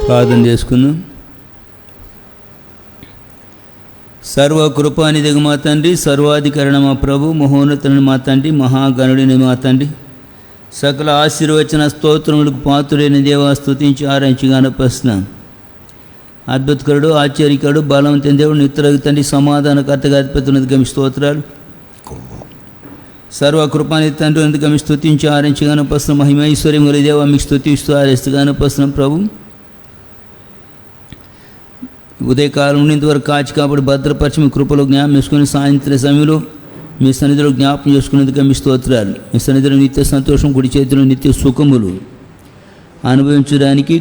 ప్రార్థన చేసుకుందాం. సర్వకృపానిధిగా మా తండ్రి, సర్వాధికరణ మా ప్రభు, మహోన్నతుని మా తండ్రి, మహాగణుడిని మా తండ్రి, సకల ఆశీర్వచన స్తోత్రములకు పాత్రుడైన దేవా స్తుతించి ఆరాధించి ప్రశ్న అద్భుతకరుడు, ఆశ్చర్యకరుడు, బలవంతైన దేవుడు, నిత్యరగు తండ్రి, సమాధానకర్తగా అధిపతున్నది గమి స్తోత్రాలు. సర్వకృపానిధి తండ్రి ఉన్నది గమి స్తుతించి ఆరాధించి ప్రశ్న మహిమైశ్వర్యం గల దేవా మీకు స్తుతిస్తూ ఆరాధిస్తూ ప్రశ్న ప్రభు, ఉదయకాలం నుండి వరకు కాచి కాబట్టి భద్రపరిచి మీ కృపలో జ్ఞాపం చేసుకుని సాయంత్రం సమయంలో మీ సన్నిధిలో జ్ఞాపం చేసుకునేందుకు మీ స్తోత్రాలు. మీ సన్నిధిలో నిత్య సంతోషం, కుడి చేతిలో నిత్య సుఖములు అనుభవించడానికి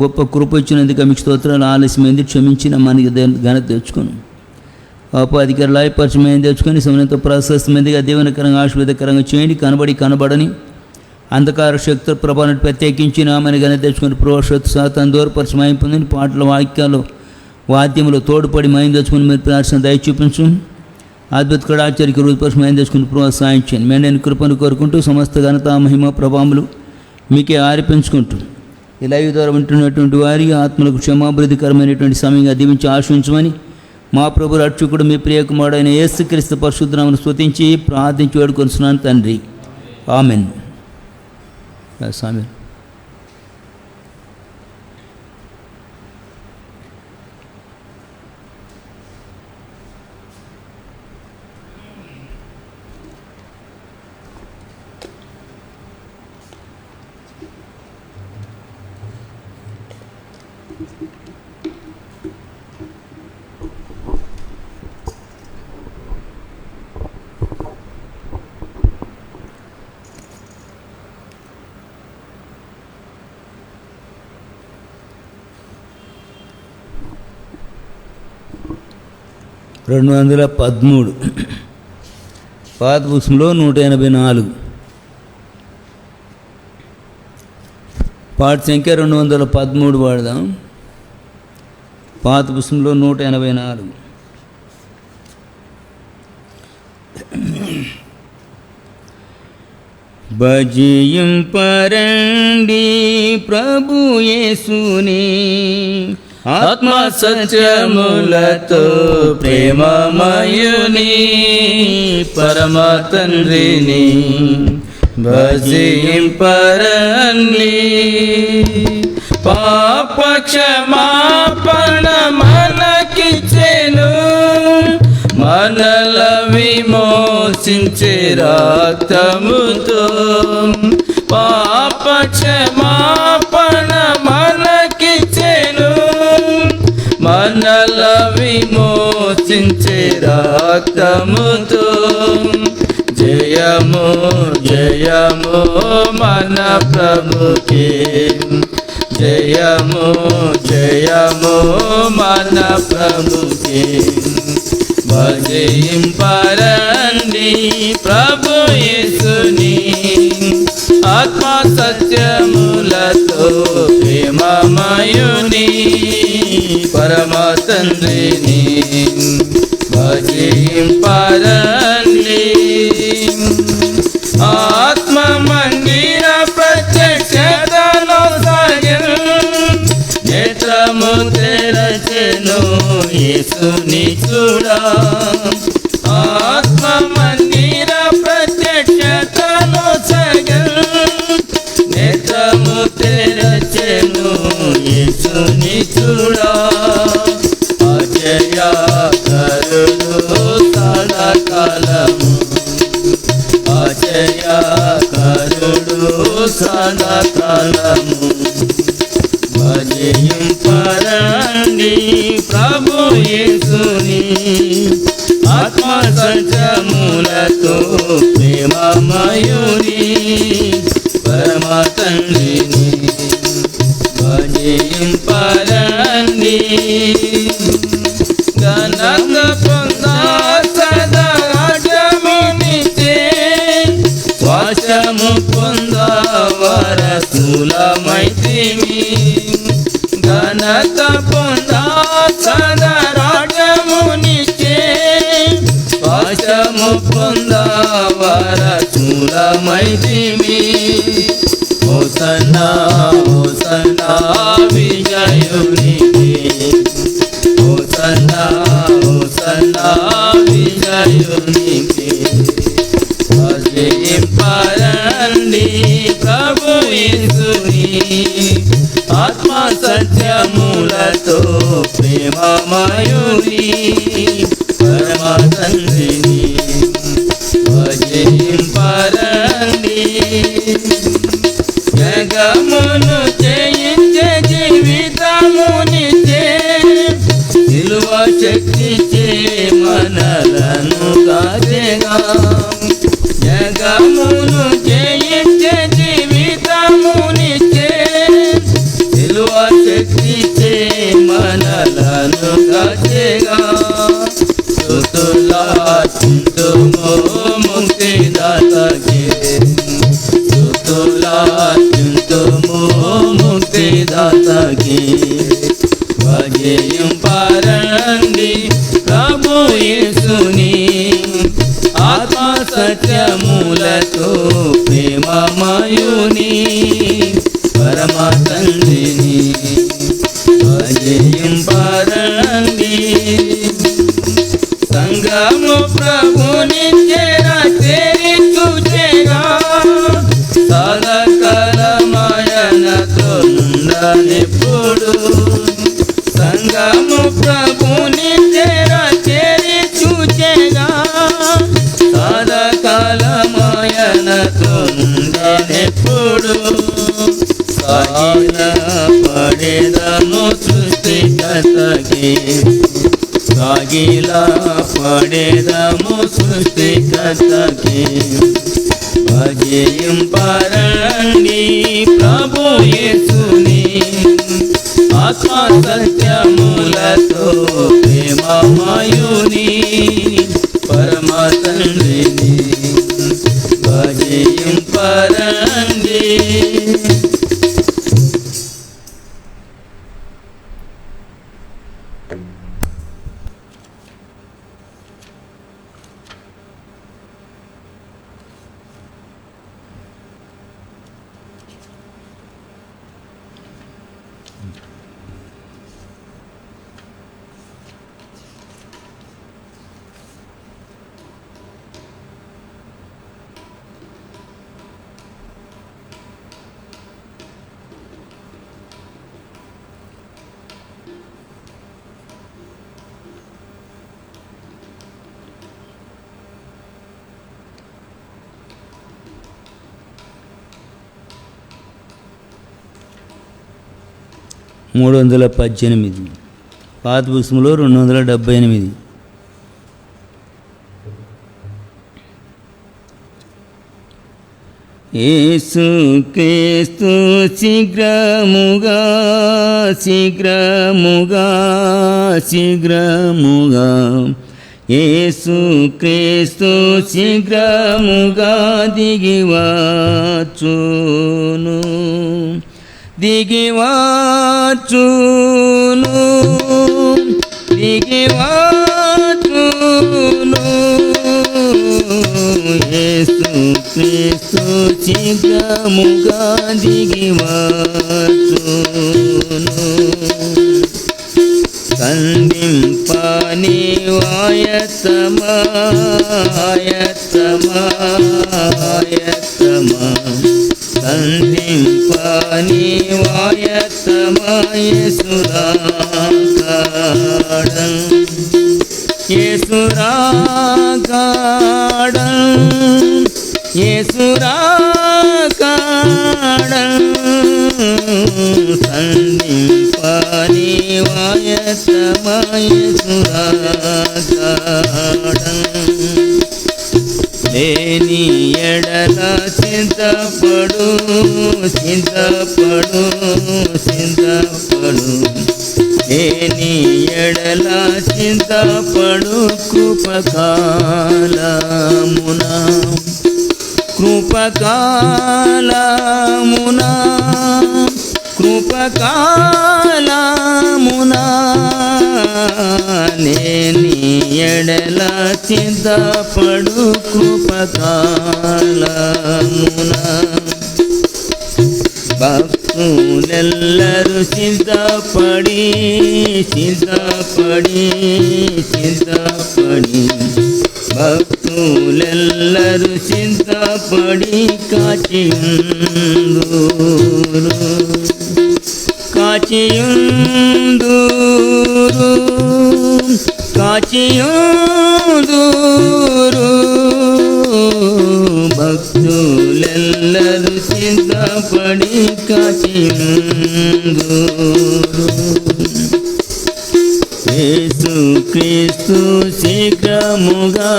గొప్ప కృప ఇచ్చినందుకు మీకు స్తోత్రాలు. ఆలస్యమైంది క్షమించిన మనకి ఘనత తెచ్చుకొని అధికారులు లాయపరచమైంది తెచ్చుకొని సమయంతో ప్రశస్తమైందిగా దీవెనకరంగా ఆశీర్వాదకరంగా చేయండి. కనబడని అంధకార శక్తుల ప్రభావాన్ని ప్రత్యేకించి నామని ఘనత తెచ్చుకొని ప్రోషత్తు శాతం దూరపరచమయం పొందని పాటల వాక్యాలు వాద్యములు తోడుపడి మైం తెచ్చుకుని మీరు ప్రార్థన దయ చూపించు. అద్భుత ఆశ్చర్యకి రూపరచు మైం తెచ్చుకుని ప్రోత్సహించండి. మెండైన కృపను కోరుకుంటూ సమస్త ఘనత మహిమ ప్రభావములు మీకే ఆరిపించుకుంటూ ఈ లైవ్ ద్వారా ఉంటున్నటువంటి వారి ఆత్మలకు క్షమాభివృద్ధికరమైనటువంటి సమయంగా దీవించి ఆశించమని మా ప్రభు రక్షకుడు మీ ప్రియకుమారుడైన యేసుక్రీస్తు పరిశుద్ధనామమును స్తుతించి ప్రార్థించి వేడుకొనుచున్నాను తండ్రి, ఆమెన్. ఆమెన్. రెండు 213 పాత పుస్తకంలో 184 పాట సంఖ్య 213 వాడదాం. పాత పుస్తకంలో 184. భజింపరండి ప్రభు యేసుని ఆత్మ సత్యములతో ప్రేమమయుని పరమ తండ్రిని భజింపరండి. పాప క్షమాపణ మనకిచ్చెను, మనల విమోచించే రక్తముతో. పాప క్షమాపణ మనకిచ్చెను, మనల విమోచించే రక్తముతో. జయము జయము మన ప్రభుకే, జయము జయము మన ప్రభుకే. భజింపరండి ప్రభు యేసుని ఆత్మ సత్యములతో ప్రేమమయుని పరమ తండ్రిని భజింపరండి. ఆత్మ మందిర ప్రత్యక్షతను సాగను, నేత్రము తెరచెను యేసుని చూడా. ఆత్మ మందిర ప్రత్యక్షతను సాగను, నేత్రము తెరచెను యేసుని చూడా. అజయ కరుడు సదాకాలము, అజయ కరుడు సదాకాలము. భజింపరండి ప్రభు యేసుని ఆత్మ సత్యములతో ప్రేమమయుని పరమ తండ్రిని భజింపరండి. ఘనత పొందా సదా రాజ్యమునిచే, శ్వాసము పొందా వారసులమైతిమి. ఘనత పొందా సదా రాజ్యమునిచే, శ్వాసము పొందా వారసులమైతిమి. హోసన్నా హోసన్నా విజయునికి, హోసన్నా హోసన్నా విజయునికి. అజయింపరండి ప్రభు యేసుని, ఆత్మ సత్యములతో ప్రేమమయుని పరమ తండ్రిని. అజయింపరండి జగమును జయించే జీవితమునిచే, నిలువ శక్తిచే మనలను కాచెగా. జగమును జయించే జీవితమునిచే, నిలువ శక్తిచే మనలను కాచెగా. స్తుతులార్చింతుము ముక్తిదాతకే, స్తుతులార్చింతుము ముక్తిదాతకే. అజయింపరండి ప్రభు యేసుని, ఆత్మ సత్యములతో ప్రేమమయుని పరమ తండ్రిని. అజయింపరండి సంగము ప్రభుని చేరా చేరి చూచేగా, సదాకాలమాయనతో నుండనెప్పుడు. సంగము ప్రభుని చేరా చేరి చూచేగా, సదాకాలమాయనతో నుండనెప్పుడు. సాగిల పడేదము సృష్టికర్తకి, సాగిల పడేదము సృష్టికర్తకి. అజయింపరండి ప్రభు యేసుని, ఆత్మ సత్యములతో ప్రేమమయుని పరమ తండ్రిని. అజయింపరండి. మూడు 318, పాత పుస్తకంలో 278. యేసుక్రీస్తు శీఘ్రముగా శీఘ్రముగా శీఘ్రముగా, యేసుక్రీస్తు శీఘ్రముగా దిగివచ్చును దిగివచ్చును దిగివచ్చును. యేసుక్రీస్తు శీఘ్రముగా దిగివచ్చును. సంధింపని ఆయత్తమా ఆయత్తమా ఆయత్తమా, సంధింపని ఆయత్తమా యేసురాగాడం యేసురాగాడం యేసురాగాడం, సంధింపని ఆయత్తమా యేసురాగాడం. లేని ఎడల చింతపడు చింతపడు చింతపడు, లేని ఎడల చింతపడు కృపకాలమున కృపకాలమున కృపకాలమున, లేని ఎడల చింతపడు కృపకాలమున. భక్తులెల్లరూ సిద్ధపడి భక్తులెల్లరూ సిద్ధపడి కాచియుందురు భక్తులెల్లరూ సిద్ధపడి కాచియుందురు. యేసు క్రీస్తు శీఘ్రముగా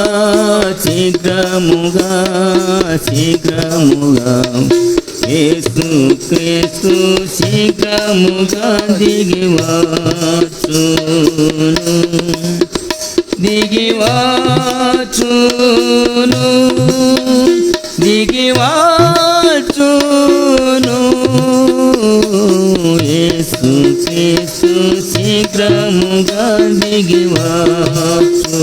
యేసు క్రీస్తు శీఘ్రముగా దిగివాచును యేసు క్రీస్తు శీఘ్రముగా దిగివాచును.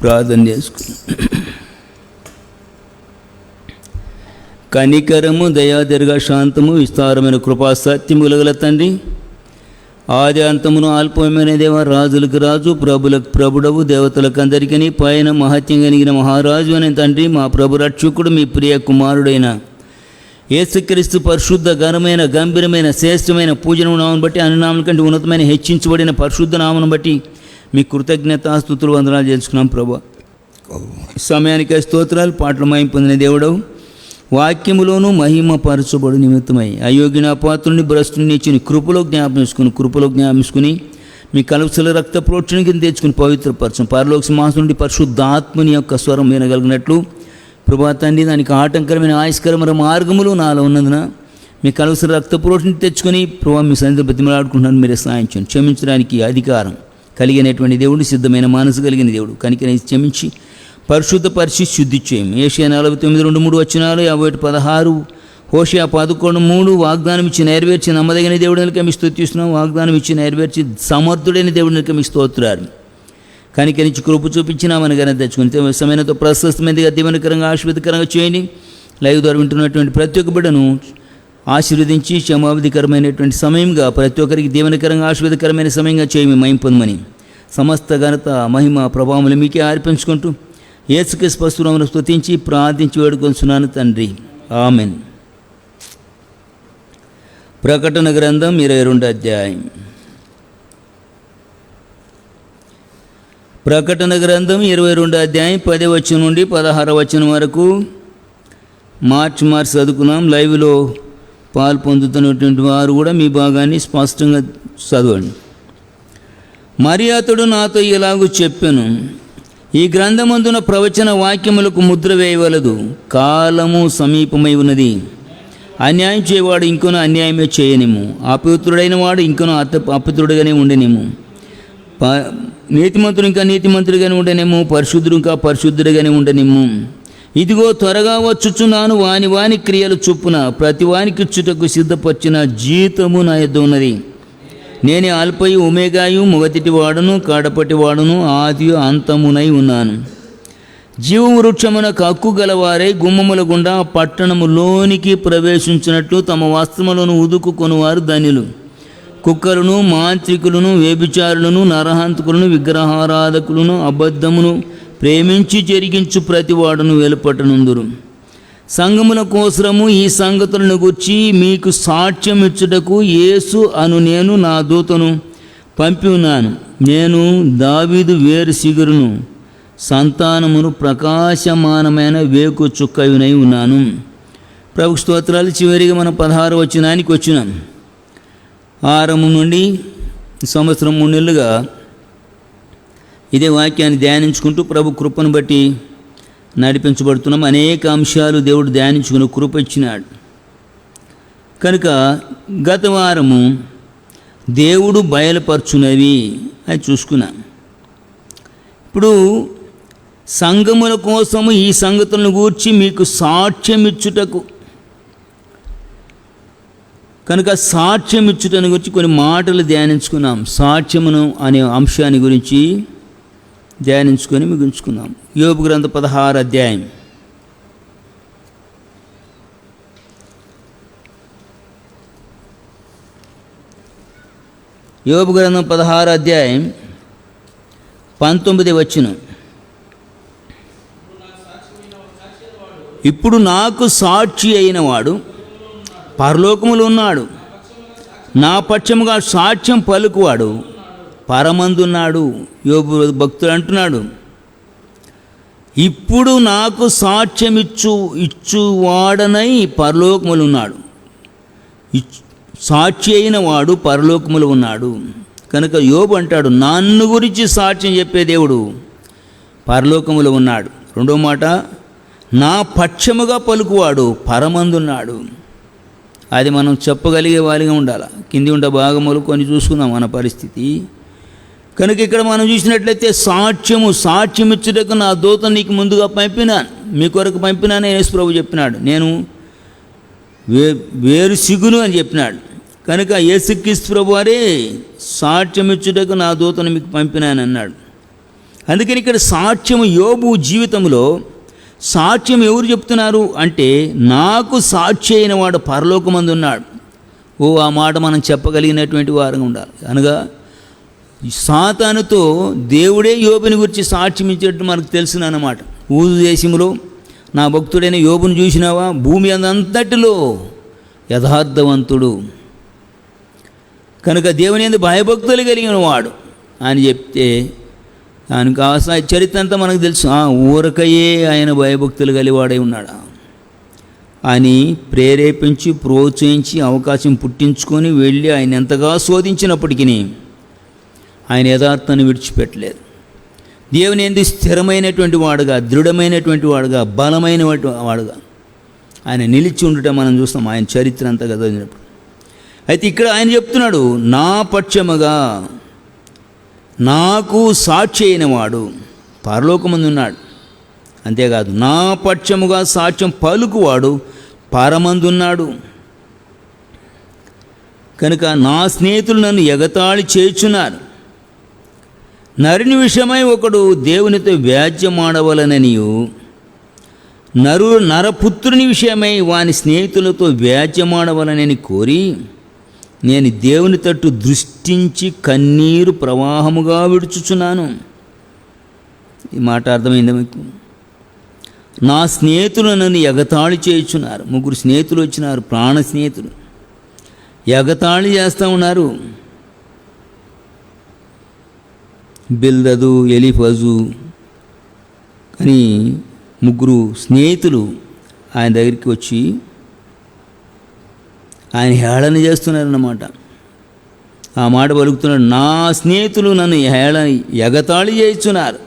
ప్రార్థన చేసుకున్నాం. కనికరము, దయా, దీర్ఘ శాంతము, విస్తారమైన కృపా సత్యములు గల తండ్రి, ఆది అంతమును అల్పమైన దేవ, రాజులకు రాజు, ప్రభులకు ప్రభుడవు, దేవతలకు అందరికీ పైన మహత్యం కలిగిన మహారాజు అనే తండ్రి, మా ప్రభు రక్షకుడు, మీ ప్రియ కుమారుడైన యేసుక్రీస్తు పరిశుద్ధ ఘనమైన గంభీరమైన శ్రేష్టమైన పూజను నామను బట్టి అనునామం కంటే ఉన్నతమైన హెచ్చించబడిన పరిశుద్ధ నామను బట్టి మీ కృతజ్ఞతాస్తుతులు వందనాలు చేసుకున్నాం ప్రభా. సమయానికి స్తోత్రాలు. పాటలు మహిమ పొందిన దేవుడవు, వాక్యములోనూ మహిమపరచబడు నిమిత్తమై అయోగ్యుని అపాత్రుని భ్రష్టుని ఇచ్చిన కృపలో జ్ఞాపించుకుని మీ కలుసల రక్త ప్రోక్షణ కింద తెచ్చుకుని పవిత్రపరచం. పరలోక సింహాసనం నుండి పరిశుద్ధాత్మని యొక్క స్వరం వినగలిగినట్లు ప్రభా తండ్రి, దానికి ఆటంకరమైన ఆయస్కరమైన మార్గములు నాలో ఉన్నందున మీ కలుసల రక్త ప్రోక్షణ తెచ్చుకొని ప్రభా మీ సన్నిధిలో బతిమలాడుకుంటున్నాను. మీరే సాయించండి. క్షమించడానికి అధికారం కలిగినటువంటి దేవుడు, సిద్ధమైన మనసు కలిగిన దేవుడు, కనికరించి క్షమించి పరిశుద్ధపరిచి శుద్ధి చేయము. ఏషియా 49:2-3 వచనాలు, 51:16, హోషియా 11:3 వాగ్దానం ఇచ్చి నెరవేర్చి నమ్మదగిన దేవుడికి మీకు స్తుతిస్తున్నాం. వాగ్దానం ఇచ్చి నెరవేర్చి సమర్థుడైన దేవుడికి మీకు స్తోత్రాలు. కనికరించి కృప చూపించినామని ఘనత తెచ్చుకుని సమయంతో ప్రశస్తమైనదిగా దీవెనకరంగా ఆశీర్వాదకరంగా చేయండి. లైవ్ ద్వారా వింటున్నటువంటి ప్రతి ఒక్క బిడ్డను ఆశీర్వదించి క్షమావధికరమైనటువంటి సమయంగా ప్రతి ఒక్కరికి దీవెనకరంగా ఆశీర్వాదకరమైన సమయంగా చేయమి మహిమ పొందమని సమస్త ఘనత మహిమ ప్రభావములు మీకే అర్పించుకుంటూ యేసుక్రీస్తు పరశురామును స్తుతించి ప్రార్థించి వేడుకొంచున్నాను తండ్రి. ఆమెన్. ప్రకటన గ్రంథం 22వ అధ్యాయం. ప్రకటన గ్రంథం 22వ అధ్యాయం 10వ వచనం నుండి 16వ వచనం వరకు మార్చి చదువుకున్నాం. లైవ్లో పాలు పొందుతున్నటువంటి వారు కూడా మీ భాగాన్ని స్పష్టంగా చదవండి. మరి అతడు నాతో ఇలాగూ చెప్పెను, ఈ గ్రంథమందున ప్రవచన వాక్యములకు ముద్ర వేయవలదు, కాలము సమీపమై ఉన్నది. అన్యాయం చేయవాడు ఇంకొన అన్యాయమే చేయనిము, అపవిత్రుడైన వాడు ఇంకొన అపవిత్రుడుగానే ఉండనేము, నీతిమంతుడు ఇంకా నీతిమంతుడిగానే ఉండనేము, పరిశుద్ధుడు ఇంకా పరిశుద్ధుడిగానే ఉండనేము. ఇదిగో త్వరగా వచ్చుచున్నాను, వాని క్రియలు చొప్పున ప్రతి వానికి ఇచ్చుటకు సిద్ధపరిచిన జీతము నా యొద్ద ఉన్నది. నేనే అల్పయు ఒమేగాయు, మొదటి వాడును కడపటి వాడును, ఆది అంతమునై ఉన్నాను. జీవవృక్షమునకు హక్కు గలవారై గుమ్మముల గుండా పట్టణములోనికి ప్రవేశించినట్లు తమ వస్త్రములను ఉదుకుకొనివారు ధన్యులు. కుక్కలను, మాంత్రికులను, వ్యభిచారులను, నరహంతకులను, విగ్రహారాధకులను, అబద్ధమును ప్రేమించి జరిగించు ప్రతివాడును వెలుపటనుందురు. సంఘముల కోసరము ఈ సంగతులను గుర్చి మీకు సాక్ష్యం ఇచ్చుటకు యేసు అను నేను నా దూతను పంపి ఉన్నాను. నేను దావీదు వేరు సిగురును, సంతానమును ప్రకాశమానమైన వేకు చుక్కయునై ఉన్నాను. ప్రభు స్తోత్రాలు. చివరిగా మనం 16వ వచనానికి వచ్చినాం. ఆరంభం నుండి సంవత్సరం 3 నెలలుగా ఇదే వాక్యాన్ని ధ్యానించుకుంటూ ప్రభు కృపను బట్టి నడిపించబడుతున్నాం. అనేక అంశాలు దేవుడు ధ్యానించుకుని కృప ఇచ్చినాడు. కనుక గత వారము దేవుడు బయలుపరచునవి అని చూసుకున్నాం. ఇప్పుడు సంఘముల కోసము ఈ సంగతులను గూర్చి మీకు సాక్ష్యం ఇచ్చుటకు, కనుక సాక్ష్యం ఇచ్చుటను గురించి కొన్ని మాటలు ధ్యానించుకున్నాం. సాక్ష్యమును అనే అంశాన్ని గురించి ధ్యానించుకొని ముగించుకున్నాం. యోబు గ్రంథం 16వ అధ్యాయం. యోబు గ్రంథం 16 అధ్యాయం 19 వచనం. ఇప్పుడు నాకు సాక్షి అయిన వాడు పరలోకములో ఉన్నాడు, నా పక్షముగా సాక్ష్యం పలుకువాడు పరమందున్నాడు. యోబు భక్తుడు అంటున్నాడు, ఇప్పుడు నాకు సాక్ష్యం ఇచ్చువాడనై పరలోకములు ఉన్నాడు. సాక్షి అయిన వాడు పరలోకములు ఉన్నాడు. కనుక యోబు అంటాడు, నన్ను గురించి సాక్ష్యం చెప్పే దేవుడు పరలోకములో ఉన్నాడు. రెండో మాట, నా పక్షముగా పలుకువాడు పరమందున్నాడు. అది మనం చెప్పగలిగే వారిగా ఉండాలి. కింది ఉండే భాగములు కొన్ని చూసుకుందాం మన పరిస్థితి. కనుక ఇక్కడ మనం చూసినట్లయితే సాక్ష్యం ఇచ్చుటకు నా దూతను నీకు ముందుగా పంపినాను, మీ కొరకు పంపినాను యేసు ప్రభు చెప్పినాడు. నేను వేరు సిగును అని చెప్పినాడు. కనుక యేసుక్రీస్తు ప్రభు వారే సాక్ష్యం ఇచ్చుటకు నా దూతను మీకు పంపినాను అన్నాడు. అందుకని ఇక్కడ సాక్ష్యం యోబు జీవితంలో సాక్ష్యం ఎవరు చెప్తున్నారు అంటే, నాకు సాక్షి అయిన వాడు పరలోకమందు ఉన్నాడు. ఆ మాట మనం చెప్పగలిగినటువంటి వారంగా ఉండాలి. అనగా సాతానుతో దేవుడే యోబుని గురించి సాక్ష్యం ఇచ్చేట్టు మనకు తెలుసునన్నమాట. ఊదు దేశంలో నా భక్తుడైన యోబును చూసినావా, భూమి అంతటిలో యథార్థవంతుడు, కనుక దేవుని యందు భయభక్తులు కలిగిన వాడు అని చెప్తే దానికి చరిత్ర అంతా మనకు తెలుసు. ఊరకయే ఆయన భయభక్తులు కలివాడై ఉన్నాడా అని ప్రేరేపించి ప్రోత్సహించి అవకాశం పుట్టించుకొని వెళ్ళి ఆయన ఎంతగా శోధించినప్పటికీ ఆయన యథార్థాన్ని విడిచిపెట్టలేదు. దేవుని యందు స్థిరమైనటువంటి వాడుగా, దృఢమైనటువంటి వాడుగా, బలమైన వాడుగా ఆయన నిలిచి ఉండటం మనం చూస్తాం ఆయన చరిత్ర అంతా చదివినప్పుడు. అయితే ఇక్కడ ఆయన చెప్తున్నాడు, నా పక్షముగా నాకు సాక్షి అయిన వాడు పరలోకమందు ఉన్నాడు. అంతేకాదు, నా పక్షముగా సాక్ష్యం పలుకువాడు పరమందున్నాడు. కనుక నా స్నేహితులు నన్ను ఎగతాళి చేయుచున్నారు. నరుని విషయమై ఒకడు దేవునితో వ్యాజ్యమాడవలననియు, నరపుత్రుని విషయమై వాని స్నేహితులతో వ్యాజ్యమాడవలనని కోరి నేను దేవుని తట్టు దృష్టించి కన్నీరు ప్రవాహముగా విడుచుచున్నాను. ఈ మాట అర్థమైందా మీకు? నా స్నేహితులు నన్ను ఎగతాళి చేయుచున్నారు. 3 స్నేహితులు వచ్చినారు, ప్రాణ స్నేహితులు, ఎగతాళి చేస్తూ ఉన్నారు. బిల్దదు, ఎలీఫజు అని 3 స్నేహితులు ఆయన దగ్గరికి వచ్చి ఆయన హేళన చేస్తున్నారన్నమాట. ఆ మాట పలుకుతున్నాడు, నా స్నేహితులు నన్ను ఎగతాళి చేయుచున్నారు.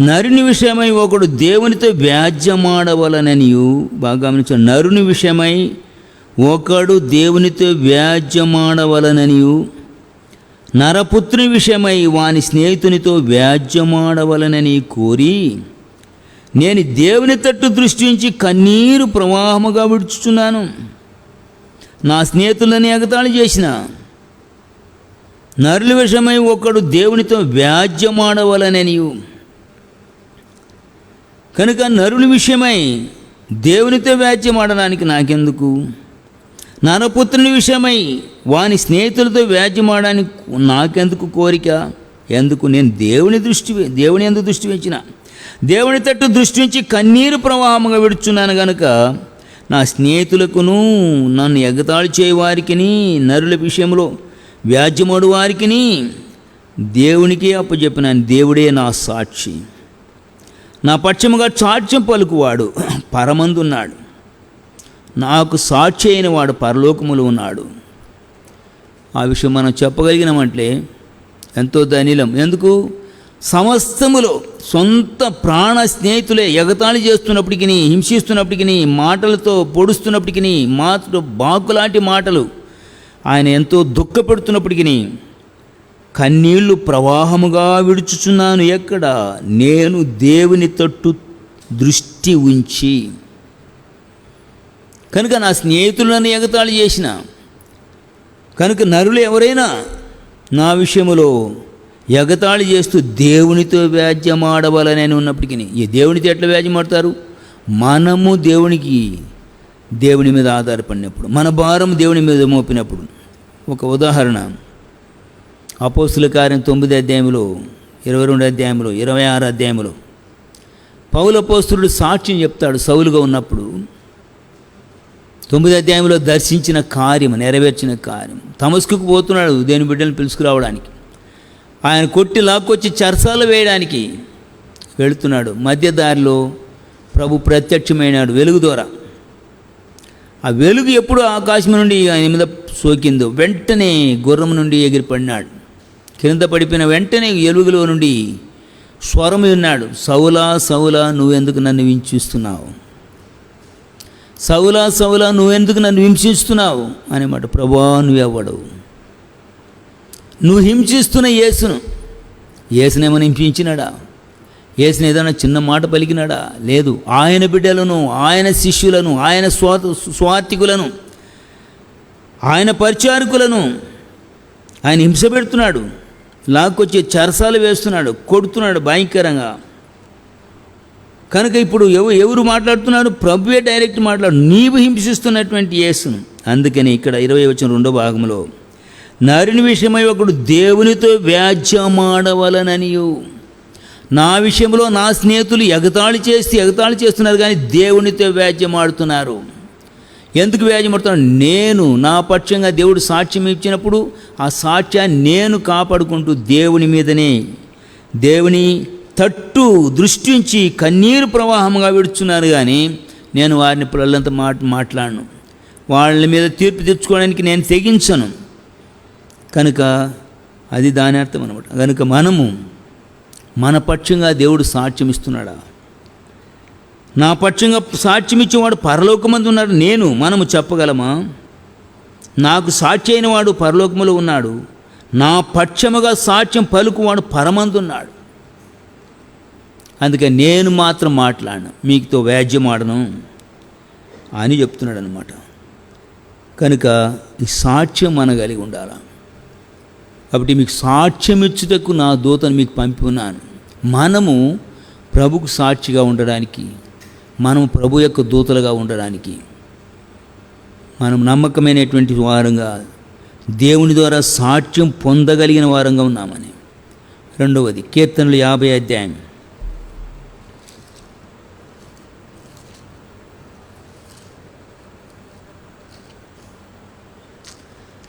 నరుని విషయమై ఒకడు దేవునితో వ్యాజ్యమాడవలననియు, బాగా గమనించాడు, నరుని విషయమై ఒకడు దేవునితో వ్యాజ్యమాడవలననియు, నరపుత్రుని విషయమై వాని స్నేహితునితో వ్యాజ్యమాడవలనని కోరి నేను దేవుని తట్టు దృష్టించి కన్నీరు ప్రవాహముగా విడుచుచున్నాను. నా స్నేహితులని ఎగతాళి చేసిన నరుల విషయమై ఒకడు దేవునితో వ్యాజ్యమాడవలననియు. కనుక నరుల విషయమై దేవునితో వ్యాజ్యమాడడానికి నాకెందుకు? నరపుత్రుని విషయమై వాని స్నేహితులతో వ్యాజ్యమాడడానికి నాకెందుకు కోరిక? ఎందుకు? నేను దేవుని యందు దృష్టి వెంచిన, దేవుని తట్టు దృష్టి నుంచి కన్నీరు ప్రవాహముగా విడుచున్నాను. గనుక నా స్నేహితులకును నన్ను ఎగతాళి చేయవారికిని నరుల విషయంలో వ్యాజ్యమాడు వారికిని దేవునికే అప్పచెప్పినాను. దేవుడే నా సాక్షి. నా పక్షముగా సాక్ష్యం పలుకువాడు పరమందున్నాడు. నాకు సాక్షి అయిన వాడు పరలోకములో ఉన్నాడు. ఆ విషయం మనం చెప్పగలిగినామంటే ఎంతో ధనిలం. ఎందుకు? సమస్తములో సొంత ప్రాణ స్నేహితులే ఎగతాళి చేస్తున్నప్పటికీ, హింసిస్తున్నప్పటికీ, మాటలతో పొడుస్తున్నప్పటికీ, బాకులాంటి మాటలు ఆయన ఎంతో దుఃఖపెడుతున్నప్పటికీ కన్నీళ్లు ప్రవాహముగా విడుచుచున్నాను. ఎక్కడ? నేను దేవుని తట్టు దృష్టి ఉంచి. కనుక నా స్నేహితులను ఎగతాళి చేసిన, కనుక నరులు ఎవరైనా నా విషయములో ఎగతాళి చేస్తూ దేవునితో వ్యాజ్యమాడవాలని ఉన్నప్పటికీ, ఈ దేవునితో ఎట్లా వ్యాజ్యమాడతారు? మనము దేవుని మీద ఆధారపడినప్పుడు, మన భారం దేవుని మీద మోపినప్పుడు, ఒక ఉదాహరణ అపోస్తుల కార్యం 9 అధ్యాయంలో, 22 అధ్యాయంలో, 26 అధ్యాయంలో పౌలు అపోస్తులుడు సాక్ష్యం చెప్తాడు. సౌలుగా ఉన్నప్పుడు 9 అధ్యాయంలో దర్శించిన కార్యం, నెరవేర్చిన కార్యం. తమస్కుకు పోతున్నాడు దేని బిడ్డలను పిలుచుకురావడానికి. ఆయన కొట్టి లాక్కొచ్చి చెరసాలలో వేయడానికి వెళుతున్నాడు. మధ్య దారిలో ప్రభు ప్రత్యక్షమైనాడు వెలుగు ద్వారా. ఆ వెలుగు ఎప్పుడు ఆకాశం నుండి ఆయన మీద సోకిందో వెంటనే గుర్రం నుండి ఎగిరిపడినాడు. కింద పడిపోయిన వెంటనే వెలుగులో నుండి స్వరం విన్నాడు, సౌలా సౌలా నువ్వెందుకు నన్ను హింసిస్తున్నావు, సౌలా సౌలా నువ్వెందుకు నన్ను హింసిస్తున్నావు అనేమాట. ప్రభువా నువ్వెవ్వడు, నువ్వు హింసిస్తున్న యేసునేమని హింసించినాడా? యేసుని ఏదైనా చిన్న మాట పలికినాడా? లేదు. ఆయన బిడ్డలను, ఆయన శిష్యులను, ఆయన స్వార్థికులను, ఆయన పరిచారకులను ఆయన హింస పెడుతున్నాడు. లాక్కొచ్చి చెరసాలు వేస్తున్నాడు, కొడుతున్నాడు భయంకరంగా. కనుక ఇప్పుడు ఎవరు మాట్లాడుతున్నారు? ప్రభువే డైరెక్ట్ మాట్లాడు, నీవు హింసిస్తున్నటువంటి యేసును. అందుకని ఇక్కడ 20 వచనం 2వ భాగంలో నరుని విషయమై ఒకడు దేవునితో వ్యాజ్యమాడవలననియు, నా విషయంలో నా స్నేహితులు ఎగతాళి చేస్తున్నారు, కానీ దేవునితో వ్యాజ్యమాడుతున్నారు. ఎందుకు వ్యాజ్యమాడుతున్నాడు? నేను నా పక్షంగా దేవుడు సాక్ష్యం ఇచ్చినప్పుడు ఆ సాక్ష్యాన్ని నేను కాపాడుకుంటూ దేవుని మీదనే, దేవుని తట్టు దృష్టించి కన్నీరు ప్రవాహంగా విడుచున్నారు, కానీ నేను వారిని పిల్లలంతా మాట్లాడను, వాళ్ళ మీద తీర్పు తెచ్చుకోవడానికి నేను తెగించను. కనుక అది దాని అర్థం అనమాట. కనుక మనము మన పక్షంగా దేవుడు సాక్ష్యం ఇస్తున్నాడా? నా పక్షంగా సాక్ష్యం ఇచ్చేవాడు పరలోకమందు ఉన్నాడు. మనము చెప్పగలమా? నాకు సాక్షి అయిన వాడు పరలోకములో ఉన్నాడు, నా పక్షముగా సాక్ష్యం పలుకువాడు పరమందున్నాడు. అందుకని నేను మాత్రం మాట్లాడను, మీకుతో వ్యాజ్యమాడను అని చెప్తున్నాడు అనమాట. కనుక ఈ సాక్ష్యం మన కలిగి ఉండాలి. కాబట్టి మీకు సాక్ష్యం ఇచ్చుటకు నా దూతను మీకు పంపి ఉన్నాను. మనము ప్రభుకు సాక్షిగా ఉండడానికి, మనము ప్రభు యొక్క దూతలుగా ఉండడానికి, మనం నమ్మకమైనటువంటి వారంగా దేవుని ద్వారా సాక్ష్యం పొందగలిగిన వారంగా ఉన్నామని. 2వది కీర్తనలు 50 అధ్యాయం.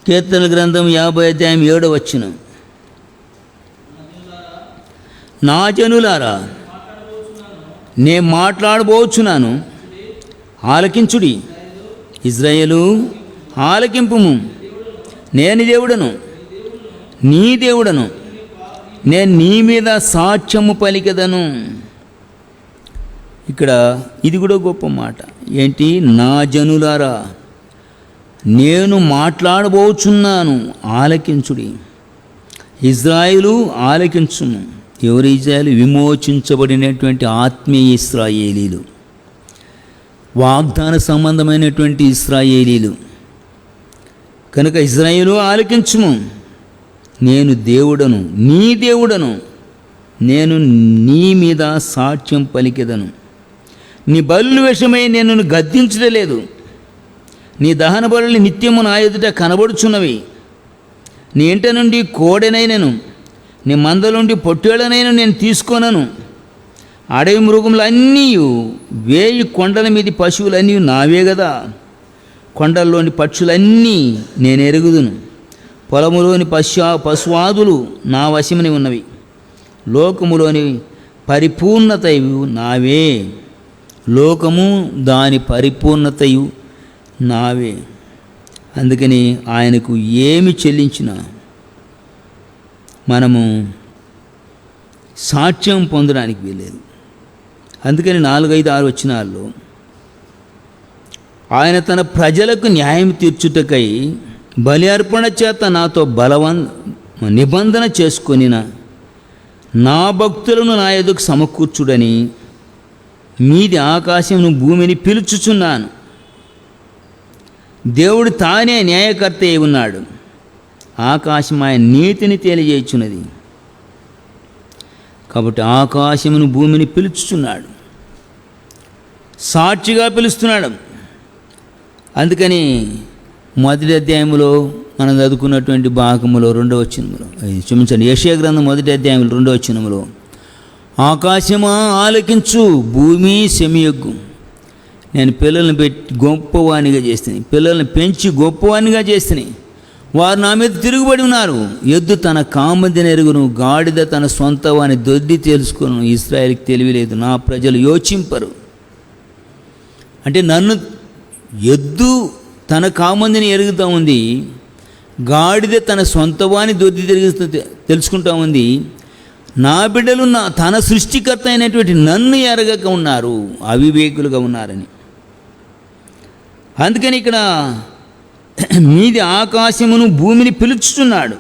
కీర్తనల గ్రంథం 50 అధ్యాయం 7వ వచనం. నా జనులారా నేను మాట్లాడబోచున్నాను, ఆలకించుడి. ఇజ్రాయేలు ఆలకింపుము, నేను దేవుడను, నీ దేవుడను, నేను నీ మీద సాక్ష్యము పలికెదను. ఇక్కడ ఇది కూడా గొప్ప మాట. ఏంటి? నా జనులారా నేను మాట్లాడబోచున్నాను, ఆలకించుడి. ఇజ్రాయేలు ఆలకించుము. ఎవరు ఇజ్రాయేలు? విమోచించబడినటువంటి ఆత్మీయ ఇశ్రాయేలీలు, వాగ్దాన సంబంధమైనటువంటి ఇశ్రాయేలీలు. కనుక ఇజ్రాయేలు ఆలకించుము, నేను దేవుడను, నీ దేవుడను, నేను నీ మీద సాక్ష్యం పలికెదను. నీ బలుల విషయమై నేను గద్దించలేదు, నీ దహన బలులు నిత్యము నా ఎదుట కనబడుచున్నవి. నీ ఇంట నుండి కోడెనైనను, నీ మందలుండి పొట్టేళ్ళనైనా నేను తీసుకోనను. అడవి మృగములన్నీ, 1000 కొండల మీది పశువులన్నీ నావే కదా. కొండల్లోని పక్షులన్నీ నేను ఎరుగుదును. పొలములోని పశువాదులు నా వశమని ఉన్నవి. లోకములోని పరిపూర్ణతయు నావే, లోకము దాని పరిపూర్ణతయు నావే. అందుకని ఆయనకు ఏమి చెల్లించినా మనము సాక్ష్యం పొందడానికి వీలేదు. అందుకని 4, 5, 6 వచనాల్లో ఆయన తన ప్రజలకు న్యాయం తీర్చుటకై బలి అర్పణ చేత నాతో నిబంధన చేసుకొనిన నా భక్తులను నా ఎదుకు సమకూర్చుడని మీది ఆకాశమును భూమిని పిలుచుచున్నాను. దేవుడు తానే న్యాయకర్త అయి ఉన్నాడు. ఆకాశం ఆయన నీతిని తెలియజేయుచున్నది. కాబట్టి ఆకాశమును భూమిని పిలుచుచున్నాడు, సాక్షిగా పిలుస్తున్నాడు. అందుకని 1వ అధ్యాయంలో మనం చదువుకున్నటువంటి భాగములో 2వ వచనములో, క్షమించండి, యెషయా గ్రంథం 1వ అధ్యాయంలో 2వ వచనములో, ఆకాశమా ఆలకించు, భూమి సెమియొగ్గు, నేను పిల్లల్ని పెట్టి గొప్పవానిగా చేస్తాను, పిల్లల్ని పెంచి గొప్పవానిగా చేస్తాను, వారు నా మీద తిరుగుబడి ఉన్నారు. ఎద్దు తన కామందిని ఎరుగును, గాడిద తన సొంత వాని దొడ్డి తెలుసుకును, ఇశ్రాయేలుకి తెలివిలేదు, నా ప్రజలు యోచింపరు. అంటే ఎద్దు తన కామందిని ఎరుగుతూ ఉంది, గాడిద తన సొంత వాని దొడ్డి తెలుసుకుంటా ఉంది, నా బిడ్డలు తన సృష్టికర్త అయినటువంటి నన్ను ఎరగక ఉన్నారు, అవివేకులుగా ఉన్నారని. అందుకని ఇక్కడ మీది ఆకాశమును భూమిని పిలుచుతున్నాడు.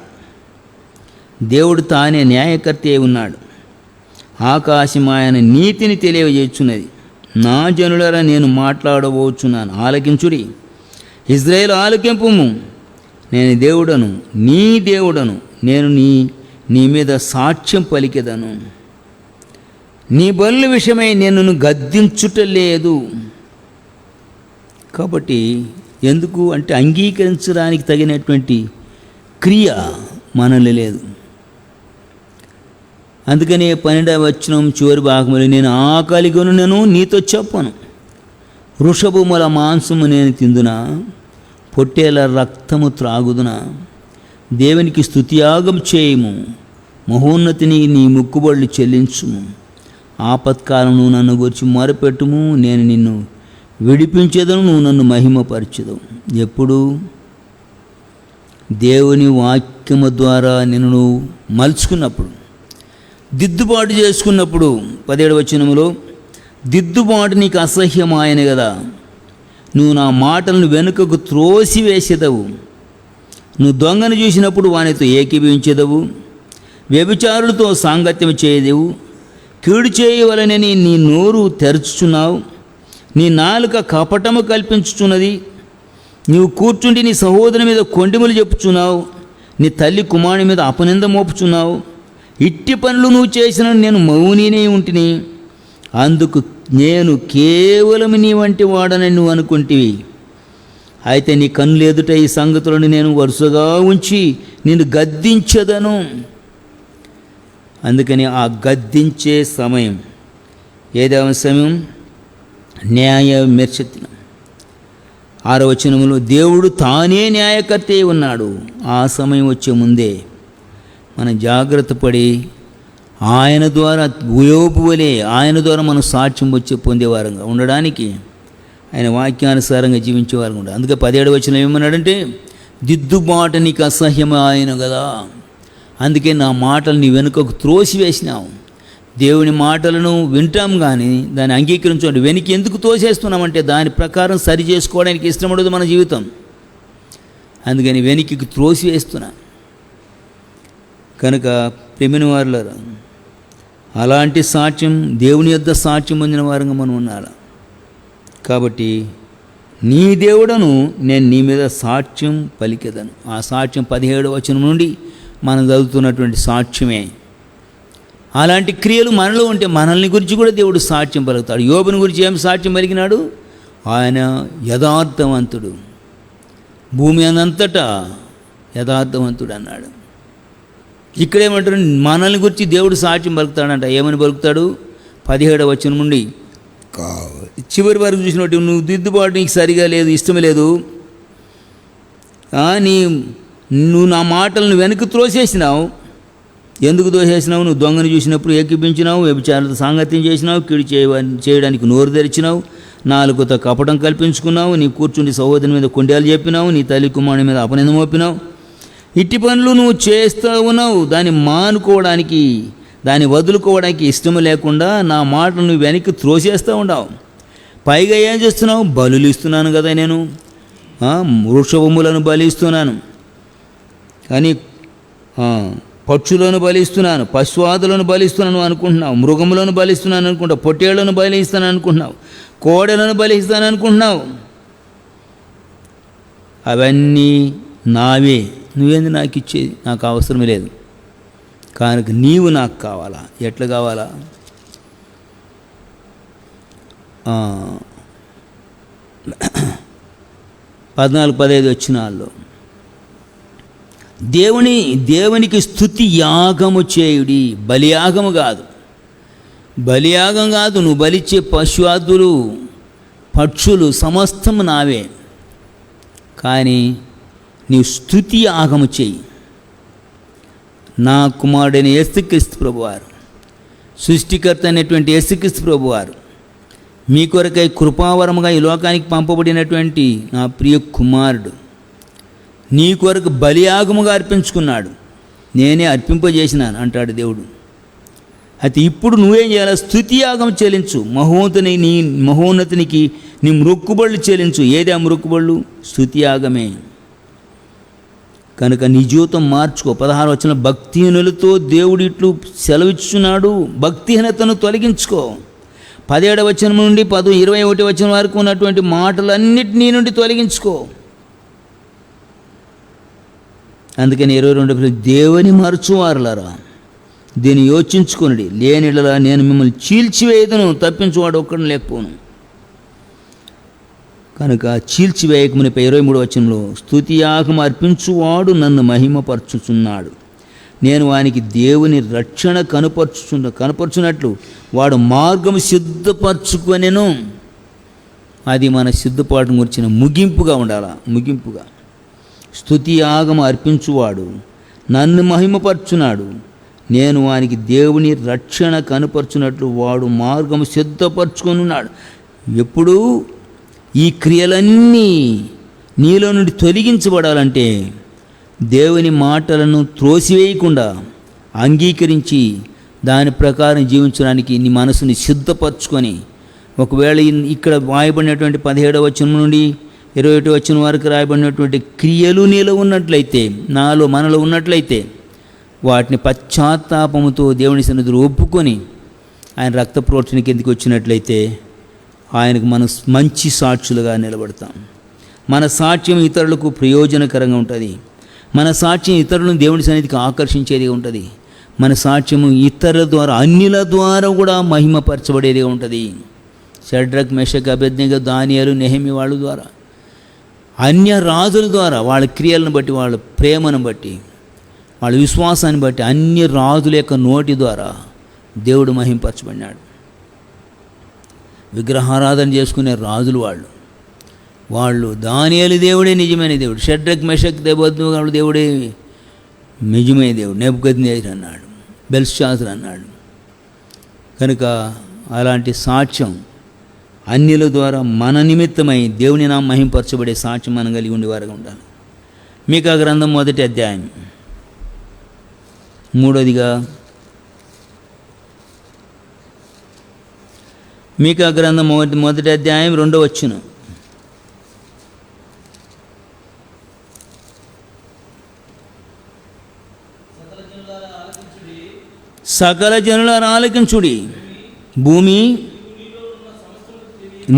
దేవుడు తానే న్యాయకర్త అయి ఉన్నాడు. ఆకాశం ఆయన నీతిని తెలియజేస్తున్నది. నా జనులరా నేను మాట్లాడబోచున్నాను, ఆలకించుడి. ఇశ్రాయేలు ఆలకింపుము, నేను దేవుడను, నీ దేవుడను, నేను నీ మీద సాక్ష్యం పలికెదను. నీ బలుల విషయమై నేను గద్దించుటలేదు. కాబట్టి ఎందుకు అంటే అంగీకరించడానికి తగినటువంటి క్రియ మనలో లేదు. అందుకనే 12వ వచనం చివరి భాగంలో, నేను ఆకలిగొను నేను నీతో చెప్పను, వృషభముల మాంసము నేను తిందునా, పొట్టేల రక్తము త్రాగుదునా, దేవునికి స్తుతియాగం చేయము, మహోన్నతిని నీ ముక్కుబడులు చెల్లించుము, ఆపత్కాలము నన్ను గురించి మొరపెట్టుము, నేను నిన్ను విడిపించేదను, నువ్వు నన్ను మహిమపరచెదవు. ఎప్పుడు దేవుని వాక్యము ద్వారా నిన్ను మలుచుకున్నప్పుడు, దిద్దుబాటు చేసుకున్నప్పుడు. 17వ వచనములో, దిద్దుబాటు నీకు అసహ్యమాయను కదా, నువ్వు నా మాటలను వెనుకకు త్రోసివేసేదవు, నువ్వు దొంగను చూసినప్పుడు వానితో ఏకీభవించేదవు, వ్యభిచారులతో సాంగత్యం చేయదేవు, కీడు చేయవలనని నీ నోరు తెరచుచున్నావు, నీ నాలుక కపటము కల్పించుచున్నది, నీవు కూర్చుండి నీ సహోదరుని మీద కొండెములు చెప్పుచున్నావు, నీ తల్లి కుమారుని మీద అపనింద మోపుచున్నావు. ఇట్టి పనులు నువ్వు చేసిన నేను మౌనినే ఉంటిని, అందుకు నేను కేవలం నీ వంటి వాడనని నువ్వు అనుకుంటివి. అయితే నీ కన్నులు ఎదుట ఈ సంగతులను నేను వరుసగా ఉంచి నిన్ను గద్దించదను. అందుకని ఆ గద్దించే సమయం ఏదైనా సమయం న్యాయ మెర్చెత్తిన. 6వ వచనములో, దేవుడు తానే న్యాయకర్త అయి ఉన్నాడు. ఆ సమయం వచ్చే ముందే మనం జాగ్రత్త పడి ఆయన ద్వారా యోబు వలె ఆయన ద్వారా మనం సాక్ష్యం పొందేవారంగా ఉండడానికి ఆయన వాక్యానుసారంగా జీవించేవారు ఉండాలి. అందుకే 17వ వచనం ఏమన్నాడంటే, దిద్దుబాటు నీకు అసహ్యమైన కదా, అందుకే నా మాటలు నీ వెనుకకు త్రోసివేసినావు. దేవుని మాటలను వింటాం కానీ దాన్ని అంగీకరించండి. వెనక్కి ఎందుకు తోసేస్తున్నామంటే దాని ప్రకారం సరి చేసుకోవడానికి ఇష్టపడదు మన జీవితం. అందుకని వెనక్కి త్రోసివేస్తున్నా. కనుక ప్రేమిన వారులారా, అలాంటి సాక్ష్యం దేవుని యొద్ద సాక్ష్యం పొందిన వారంగా మనం ఉండాలి. కాబట్టి నీ దేవుడను నేను నీ మీద సాక్ష్యం పలికెదను. ఆ సాక్ష్యం 17వ వచనం నుండి మనం చదువుతున్నటువంటి సాక్ష్యమే. అలాంటి క్రియలు మనలో ఉంటే మనల్ని గురించి కూడా దేవుడు సాక్ష్యం పలుకుతాడు. యోబుని గురించి ఏం సాక్ష్యం పలికినాడు? ఆయన యథార్థవంతుడు, భూమి అంతటా యథార్థవంతుడు అన్నాడు. ఇక్కడేమంటారు? మనల్ని గురించి దేవుడు సాక్ష్యం పలుకుతాడంట. ఏమని పలుకుతాడు? 17వ వచనం నుండి చివరి వరకు చూసినట్టు, నువ్వు దిద్దుబాటు నీకు సరిగా లేదు, ఇష్టం లేదు, నువ్వు నా మాటలను వెనక్కి త్రోసేసినావు. ఎందుకు దోసేసినావు? నువ్వు దొంగను చూసినప్పుడు ఏకీపించినావు, వ్యభిచారులతో సాంగత్యం చేసినావు, కీడు చేయడానికి నోరు తెరిచినావు, నాలుగుతో కపటం కల్పించుకున్నావు, నీ కూర్చుండి సహోదరుని మీద కొండేలు చెప్పినావు, నీ తల్లి కుమారుని మీద అపనింద మోపినావు. ఇట్టి పనులు నువ్వు చేస్తూ ఉన్నావు. దాన్ని మానుకోవడానికి, దాన్ని వదులుకోవడానికి ఇష్టం లేకుండా నా మాటలు నువ్వు వెనక్కి త్రోసేస్తూ ఉండవు. పైగా ఏం చేస్తున్నావు? బలులు ఇస్తున్నాను కదా నేను, వృషభములను బలిస్తున్నాను, కానీ పక్షులను బలిస్తున్నాను, పశువాదులను బలిస్తున్నాను అనుకుంటున్నావు, మృగములను బలిస్తున్నాను అనుకుంటావు, పొట్టేళ్లను బలిస్తాను అనుకుంటున్నావు, కోడలను బలిస్తాను అనుకుంటున్నావు. అవన్నీ నావే, నువ్వేంది నాకు ఇచ్చేది? నాకు అవసరం లేదు. కనుక నీవు నాకు కావాలా? ఎట్లా కావాలా? 14-15 వచనాల్లో దేవునికి స్తుతి యాగము చేయుడి, బలియాగము కాదు. బలియాగం కాదు, నువ్వు బలిచ్చే పశువాదులు పక్షులు సమస్తము నావే, కానీ నీవు స్తుతి యాగము చేయి. నా కుమారుడైన యేసుక్రీస్తు ప్రభువారు, సృష్టికర్త అయినటువంటి యేసుక్రీస్తు ప్రభువారు మీ కొరకై కృపావరముగా ఈ లోకానికి పంపబడినటువంటి నా ప్రియ కుమారుడు నీ కొరకు బలియాగముగా అర్పించుకున్నాడు, నేనే అర్పింపజేసినాను అంటాడు దేవుడు. అయితే ఇప్పుడు నువ్వేం చేయాలి? స్తుతి యాగం చెల్లించు, మహోన్నతునికి నీ మొక్కుబళ్ళు చెల్లించు. ఏది ఆ మొక్కుబళ్ళు? స్తుతి యాగమే. కనుక నీ జీవితం మార్చుకో. 16 వచనం, భక్తిహీనులతో దేవుడు ఇట్లు సెలవిచ్చుచున్నాడు, భక్తిహీనతను తొలగించుకో. 17వ వచనం నుండి 21 వచనం వరకు ఉన్నటువంటి మాటలన్నిటినీ నుండి తొలగించుకో. అందుకని 22 దేవుని మరచువారులారా దీన్ని యోచించుకొనుడి, లేనిడలా నేను మిమ్మల్ని చీల్చివేయదును, తప్పించువాడు ఒక్కడు లేకపోను. కనుక చీల్చివేయకమునిపై 23వ వచనంలో, స్తుతి యాగం అర్పించువాడు నన్ను మహిమపరచుచున్నాడు, నేను వానికి దేవుని రక్షణ కనపరచునట్లు వాడు మార్గము సిద్ధపరచుకొనెను. అది మన సిద్ధపాటు గురించిన ముగింపుగా ఉండాలి. ముగింపుగా స్తుతి యాగం అర్పించువాడు నన్ను మహిమపరచున్నాడు, నేను వానికి దేవుని రక్షణ కనపరచునట్లు వాడు మార్గము సిద్ధపరచుకొనున్నాడు. ఎప్పుడు ఈ క్రియలన్నీ నీలో నుండి తొలగించబడాలంటే దేవుని మాటలను త్రోసివేయకుండా అంగీకరించి దాని ప్రకారం జీవించడానికి నీ మనసుని సిద్ధపరచుకొని, ఒకవేళ ఇక్కడ రాయబడినటువంటి 17వ వచనం నుండి 21వ వచనం వరకు రాయబడినటువంటి క్రియలు నీలో ఉన్నట్లయితే, మనలో ఉన్నట్లయితే, వాటిని పశ్చాత్తాపముతో దేవుని సన్నిధిలో ఒప్పుకొని ఆయన రక్త ప్రోక్షణ కిందకి వచ్చినట్లయితే ఆయనకు మనం మంచి సాక్షులుగా నిలబడతాం. మన సాక్ష్యం ఇతరులకు ప్రయోజనకరంగా ఉంటుంది. మన సాక్ష్యం ఇతరులను దేవుని సన్నిధికి ఆకర్షించేదిగా ఉంటుంది. మన సాక్ష్యము ఇతరుల ద్వారా, అన్యుల ద్వారా కూడా మహిమపరచబడేదిగా ఉంటుంది. షడ్రక్, మెషక్, అబేద్నెగో, దానియేలు, నెహెమ్యా వాళ్ళ ద్వారా, అన్య రాజుల ద్వారా, వాళ్ళ క్రియలను బట్టి, వాళ్ళ ప్రేమను బట్టి, వాళ్ళ విశ్వాసాన్ని బట్టి అన్య రాజుల యొక్క నోటి ద్వారా దేవుడు మహింపరచబడినాడు. విగ్రహారాధన చేసుకునే రాజులు వాళ్ళు దానియేలు దేవుడే నిజమైన దేవుడు, షడ్రక్, మెషక్, అబేద్నెగో దేవుడే నిజమైన దేవుడు, నెబుకద్నెజర్ అన్నాడు, బెల్షాజర్ అన్నాడు. కనుక అలాంటి సాక్ష్యం అన్యుల ద్వారా మన నిమిత్తమై దేవుని నామం మహింపరచబడే సాక్ష్యం మనం కలిగి ఉండేవారుగా ఉండాలి. మీకా గ్రంథం 1వ అధ్యాయం 3వదిగా, మీకా గ్రంథం 1వ అధ్యాయం 2వ వచనం, సకల జనులారా ఆలకించుడి, భూమి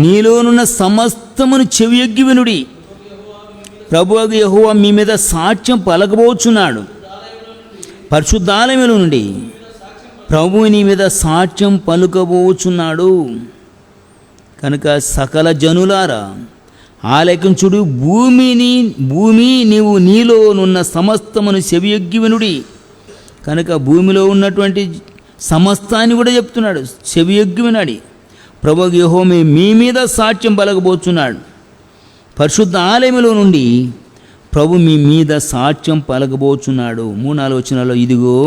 నీలోనున్న సమస్తమును చెవియొగ్గి వినుడి, ప్రభువగు యెహోవా మీ మీద సాక్ష్యం పలకబోచున్నాడు. పరిశుద్ధాలయములో నుండి ప్రభువు నీ మీద సాక్ష్యం పలుకబోచున్నాడు. కనుక సకల జనులారా ఆలకించుడు, భూమి నీవు నీలోనున్న సమస్తమును చెవియొగ్గి వినుడి. కనుక భూమిలో ఉన్నటువంటి సమస్తాన్ని కూడా చెప్తున్నాడు, చెవియొగ్గి వినాడి. ప్రభువు యెహోవా మీ మీద సాక్ష్యం పలకబోచున్నాడు. పరిశుద్ధ ఆలయములో నుండి ప్రభు మీ మీద సాక్ష్యం పలకబోచున్నాడు. 3-4 వచనాల్లో, ఇదిగో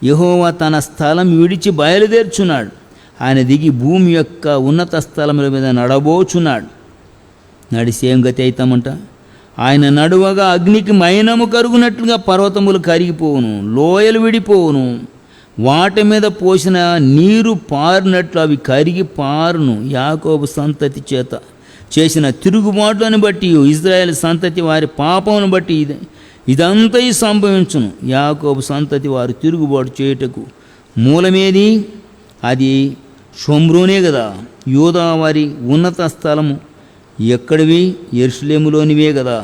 యెహోవా తన స్థలం విడిచి బయలుదేర్చున్నాడు, ఆయన దిగి భూమి యొక్క ఉన్నత స్థలముల మీద నడబోచున్నాడు. నడిసి ఏం గతి అవుతామంట? ఆయన నడువగా అగ్నికి మైనము కరుగునట్లుగా పర్వతములు కరిగిపోవును, లోయలు విడిపోవును, వాటి మీద పోసిన నీరు పారినట్లు అవి కరిగి పారును. యాకోబు సంతతి చేత చేసిన తిరుగుబాటును బట్టి, ఇశ్రాయేలు సంతతి వారి పాపమును బట్టి ఇదంతా సంభవించును. యాకోబు సంతతి వారు తిరుగుబాటు చేయుటకు మూలమేది? అది షోమ్రోనే కదా. యూదా వారి ఉన్నత స్థలము ఎక్కడివి? యెరూషలేములోనివే కదా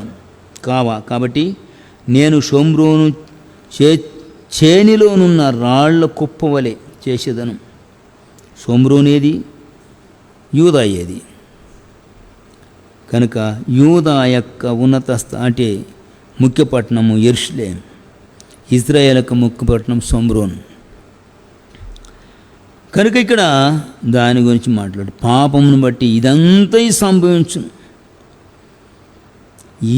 కాబట్టి నేను షోమ్రోను చేనిలోనున్న రాళ్ల కుప్పవలే చేసేదను. షోమ్రోనేది? యూదా ఏది? కనుక యూదా యొక్క ఉన్నత అంటే ముఖ్య పట్టణము యెరూషలేము. ఇజ్రాయేలుకు ముఖ్య పట్టణం షోమ్రోన్. కనుక ఇక్కడ దాని గురించి మాట్లాడు. పాపమును బట్టి ఇదంతా సంభవించును.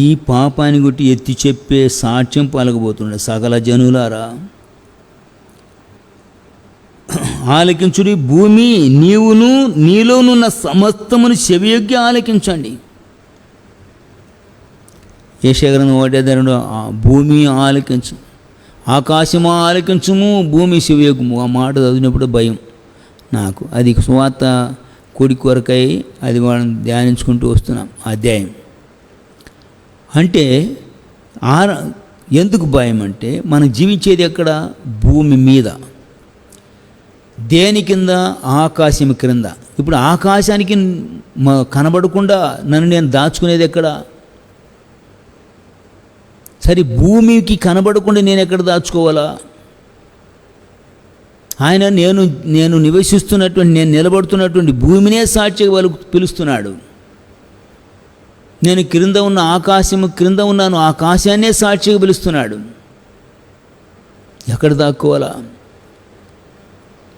ఈ పాపాన్ని గుట్టి ఎత్తి చెప్పే సాక్ష్యం పలకబోతుండే. సకల జనులారా ఆలకించుడి, భూమి నీవును నీలోనున్న సమస్తమును చెవియొగ్గి ఆలకించండి. యెషయా గ్రంథం 1:2 భూమి ఆలకించు, ఆకాశము ఆలకించుము, భూమి చెవియొగ్గుము. ఆ మాట చదివినప్పుడు భయం నాకు. అది సువార్త కొడి కొరకై అది వాళ్ళని ధ్యానించుకుంటూ వస్తున్నాం. అధ్యాయం అంటే ఎందుకు భయం అంటే మనం జీవించేది ఎక్కడ? భూమి మీద. దేని కింద? ఆకాశం క్రింద. ఇప్పుడు ఆకాశానికి కనబడకుండా నన్ను నేను దాచుకునేది ఎక్కడ? సరే, భూమికి కనబడకుండా నేను ఎక్కడ దాచుకోవాలా? ఆయన నేను నివసిస్తున్నటువంటి, నేను నిలబడుతున్నటువంటి భూమినే సాక్షిగా వాళ్ళకు పిలుస్తున్నాడు. నేను క్రింద ఉన్న ఆకాశము క్రింద ఉన్నాను, ఆకాశాన్నే సాక్షిగా పిలుస్తున్నాడు. ఎక్కడ దాక్కోవాలా?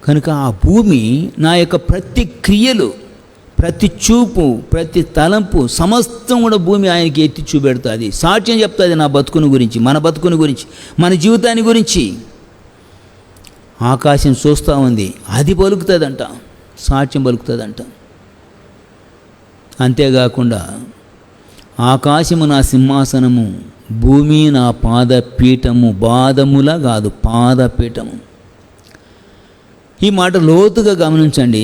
కనుక ఆ భూమి నా యొక్క ప్రతి క్రియలు, ప్రతి చూపు, ప్రతి తలంపు సమస్తం కూడా భూమి ఆయనకి ఎత్తి చూపెడుతుంది. సాక్ష్యం చెప్తుంది నా బతుకుని గురించి, మన బతుకుని గురించి, మన జీవితాన్ని గురించి. ఆకాశం చూస్తూ ఉంది, అది పలుకుతుందంట, సాక్ష్యం పలుకుతుందంట. అంతేకాకుండా ఆకాశము నా సింహాసనము, భూమి నా పాదపీఠము. బాధములా కాదు, పాదపీఠము. ఈ మాట లోతుగా గమనించండి.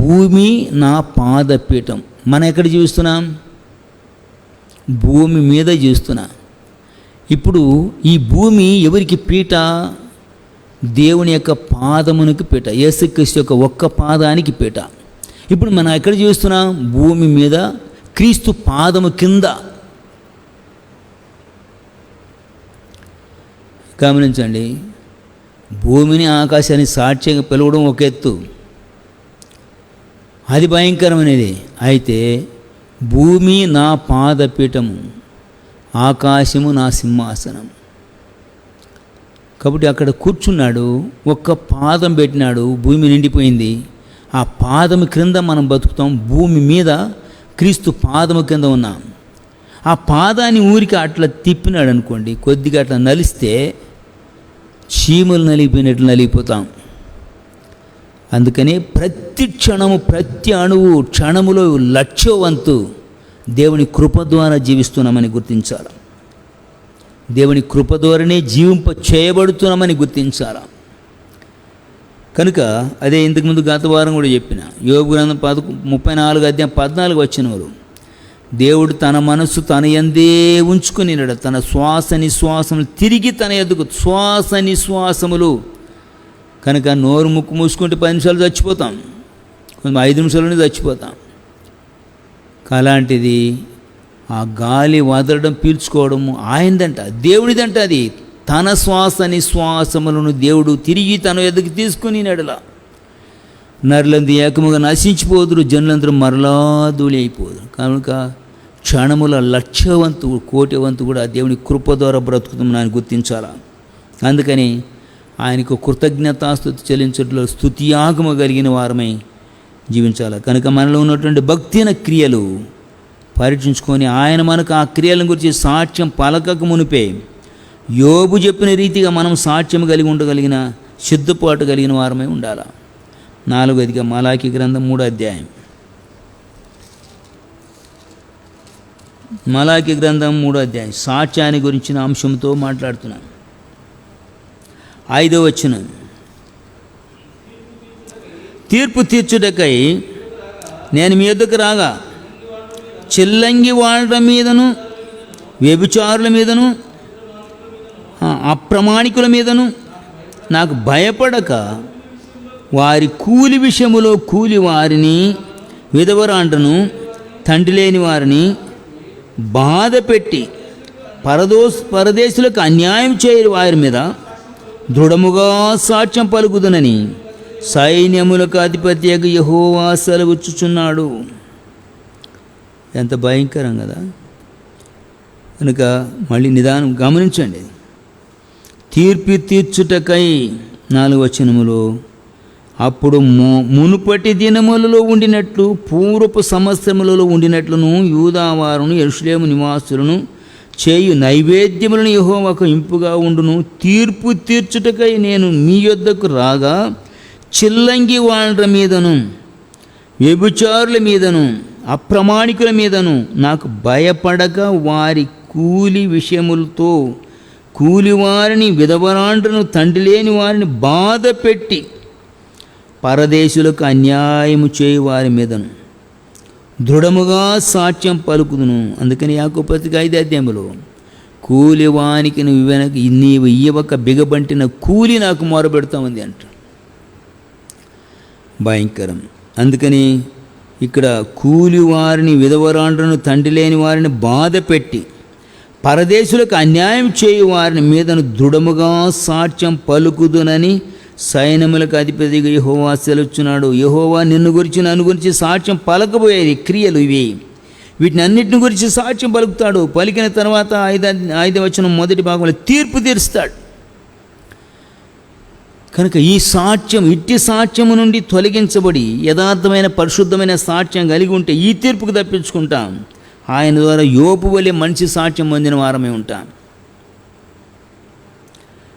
భూమి నా పాదపీఠం. మనం ఎక్కడ జీవిస్తున్నాం? భూమి మీద జీవిస్తున్నా. ఇప్పుడు ఈ భూమి ఎవరికి పీట? దేవుని యొక్క పాదమునికి పీట, యేసుక్రీస్తు యొక్క ఒక్క పాదానికి పీట. ఇప్పుడు మనం ఎక్కడ జీవిస్తున్నాం? భూమి మీద, క్రీస్తు పాదము కింద. గమనించండి, భూమిని ఆకాశాన్ని సాక్ష్యంగా పిలవడం ఒక ఎత్తు, అది భయంకరమైనది. అయితే భూమి నా పాదపీఠము, ఆకాశము నా సింహాసనం. కాబట్టి అక్కడ కూర్చున్నాడు, ఒక్క పాదం పెట్టినాడు, భూమి నిండిపోయింది. ఆ పాదము క్రింద మనం బతుకుతాం, భూమి మీద క్రీస్తు పాదము కింద ఉన్నాం. ఆ పాదాన్ని ఊరికి అట్లా తిప్పినాడు అనుకోండి, కొద్దిగా అట్లా నలిస్తే చీమలు నలిగిపోయినట్లు నలిగిపోతాం. అందుకని ప్రతి క్షణము, ప్రతి అణువు, క్షణములో లక్ష్యవంతు దేవుని కృప ద్వారా జీవిస్తున్నామని గుర్తించాలి. దేవుని కృప ద్వారానే జీవింప చేయబడుతున్నామని గుర్తించాలి. కనుక అదే ఇంతకుముందు గత వారం కూడా చెప్పిన, యోబు గ్రంథం 34:14 దేవుడు తన మనస్సు తన యందే ఉంచుకుని తన శ్వాస నిశ్వాసములు తిరిగి తన ఎద్దుకు, శ్వాస నిశ్వాసములు. కనుక నోరు ముక్కు మూసుకుంటే 10 నిమిషాలు చచ్చిపోతాం, కొంచెం 5 నిమిషాల్లోనే చచ్చిపోతాం. అలాంటిది ఆ గాలి వదలడం, పీల్చుకోవడము ఆయనదంట, దేవుడిదంట. అది తన శ్వాస నిశ్వాసములను దేవుడు తిరిగి తన ఎద్దుకు తీసుకుని నడలా. నరులందు ఏకముగా నశించిపోదురు, జనులందరూ మరలా ధూళి అయిపోదురు. కనుక క్షణముల లక్ష్యవంతు, కోటివంతు కూడా దేవుని కృప ద్వారా బ్రతుకుతున్నామని గుర్తించాలా. అందుకని ఆయనకు కృతజ్ఞతాస్తుతి చెల్లించడంలో స్తుతియాగము కలిగిన వారమై జీవించాలి. కనుక మనలో ఉన్నటువంటి భక్తిన క్రియలు పరీక్షించుకొని ఆయన మనకు ఆ క్రియల గురించి సాక్ష్యం పలకక మునిపే యోబు చెప్పిన రీతిగా మనం సాక్ష్యం కలిగి ఉండగలిగిన, సిద్ధపాటు కలిగిన వారమై ఉండాలి. 4 మలాకి గ్రంథం 3 మలాకి గ్రంథం 3 సాక్ష్యాన్ని గురించిన అంశంతో మాట్లాడుతున్నాను. 5 తీర్పు తీర్చుటకై నేను మీ యొద్దకు రాగా చిల్లంగి వాళ్ళ మీదను, వ్యభిచారుల మీదను, అప్రమాణికుల మీదను నాకు భయపడక వారి కూలి విషయములో కూలి వారిని, విధవరాండ్రను, తండ్రి లేని వారిని బాధ పెట్టి పరదేశులకు అన్యాయం చేయని వారి మీద దృఢముగా సాక్ష్యం పలుకుదునని సైన్యములకు అధిపత్యకు యెహోవా సెలవిచ్చుచున్నాడు. ఎంత భయంకరం కదా. కనుక మళ్ళీ నిదానం గమనించండి. తీర్పు తీర్చుటకై 4వ వచనములో అప్పుడు మునుపటి దినములలో ఉండినట్లు పూర్వపు సంవత్సరములలో ఉండినట్లును యూదావారును యెరూషలేము నివాసులను చేయు నైవేద్యములను యెహోవాకు ఇంపుగా ఉండును. తీర్పు తీర్చుటకై నేను మీ యొద్దకు రాగా చిల్లంగి వాళ్ళ మీదను వ్యభిచారుల మీదను అప్రమాణికుల మీదను నాకు భయపడక వారి కూలి విషయములతో కూలివారిని విధవరాండ్రను తండ్రి లేని వారిని బాధ పెట్టి పరదేశులకు అన్యాయము చేయి వారి మీదను దృఢముగా సాక్ష్యం పలుకుదును. అందుకని యాకోబు పత్రిక 5వ అధ్యాయములో కూలివానికి నీవు ఇయ్యవక బిగబంటిన కూలి నాకు మొరబెడతా ఉంది అంట. భయంకరం. అందుకని ఇక్కడ కూలివారిని విధవరాండ్రను తండ్రి లేని వారిని బాధ పెట్టి పరదేశులకు అన్యాయం చేయు వారిని మీదను దృఢముగా సాక్ష్యం పలుకుదునని సైన్యములకు అధిపతిగా యెహోవా సెలవుచున్నాడు. యెహోవా నిన్ను గురించి నన్ను గురించి సాక్ష్యం పలకబోయేది క్రియలు ఇవి. వీటిని అన్నిటిని గురించి సాక్ష్యం పలుకుతాడు. పలికిన తర్వాత 5వ వచనం మొదటి భాగంలో తీర్పు తీరుస్తాడు. కనుక ఈ సాక్ష్యం ఇట్టి సాక్ష్యము నుండి తొలగించబడి యథార్థమైన పరిశుద్ధమైన సాక్ష్యం కలిగి ఉంటే ఈ తీర్పుకు తప్పించుకుంటాం. ఆయన ద్వారా యోబు వలె మంచి సాక్ష్యం పొందిన వారమే ఉంటాం.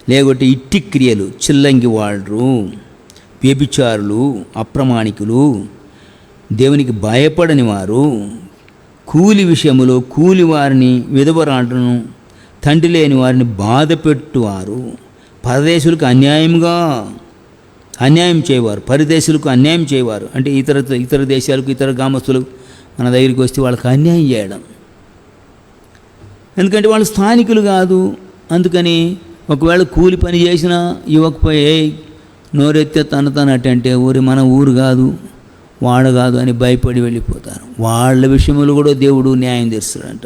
లేకపోతే ఇట్టి క్రియలు చిల్లంగి వాళ్ళు, వ్యభిచారులు, అప్రమాణికులు, దేవునికి భయపడని వారు, కూలి విషయములో కూలి వారిని విధవరాండ్రను తండ్రి లేని వారిని బాధ పెట్టువారు, పరదేశులకు అన్యాయం చేయవారు, పరదేశులకు అన్యాయం చేయవారు అంటే ఇతర దేశాలకు ఇతర గ్రామస్తులకు మన దగ్గరికి వస్తే వాళ్ళకి అన్యాయం చేయడం. ఎందుకంటే వాళ్ళు స్థానికులు కాదు. అందుకని ఒకవేళ కూలి పని చేసినా ఇవ్వకపోయే నోరెత్తే తనతనట్టంటే మన ఊరు కాదు వాడు కాదు అని భయపడి వెళ్ళిపోతారు. వాళ్ళ విషయంలో కూడా దేవుడు న్యాయం తీరుస్తాడంట.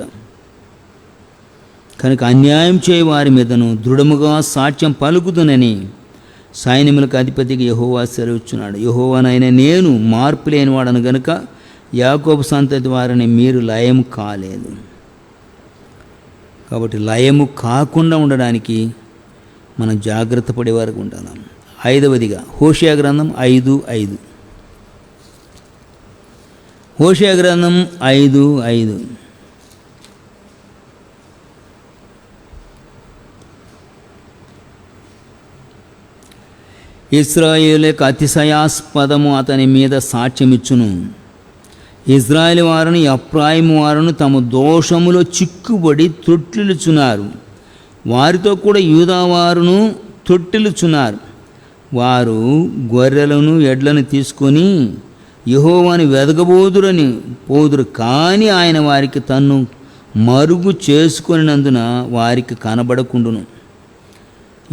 కనుక అన్యాయం చేయ వారి మీదను దృఢముగా సాక్ష్యం పలుకుదునని సైన్యములకు అధిపతికి యెహోవా సెలవుచున్నాడు. యెహోవానైన నేను మార్పు లేనివాడను గనుక యాకోబు సంతతి వారిని మీరు లయము కాలేదు. కాబట్టి లయము కాకుండా ఉండడానికి మనం జాగ్రత్త పడే వరకు ఉండాలి. 5వదిగా హోషేయ గ్రంథం 5:5. హోషేయ గ్రంథం 5:5. ఇశ్రాయేలు యొక్క అతిశయాస్పదము అతని మీద సాక్ష్యమిచ్చును. ఇజ్రాయేలు వారును ఎఫ్రాయిము వారును తమ దోషములో చిక్కుబడి తొట్టిల్చున్నారు. వారితో కూడా యూదావారును తొట్టిల్చున్నారు. వారు గొర్రెలను ఎడ్లను తీసుకొని యెహోవాను వెదకబోదురని పోదురు. కానీ ఆయన వారికి తన్ను మరుగు చేసుకొనినందున వారికి కనబడకుండును.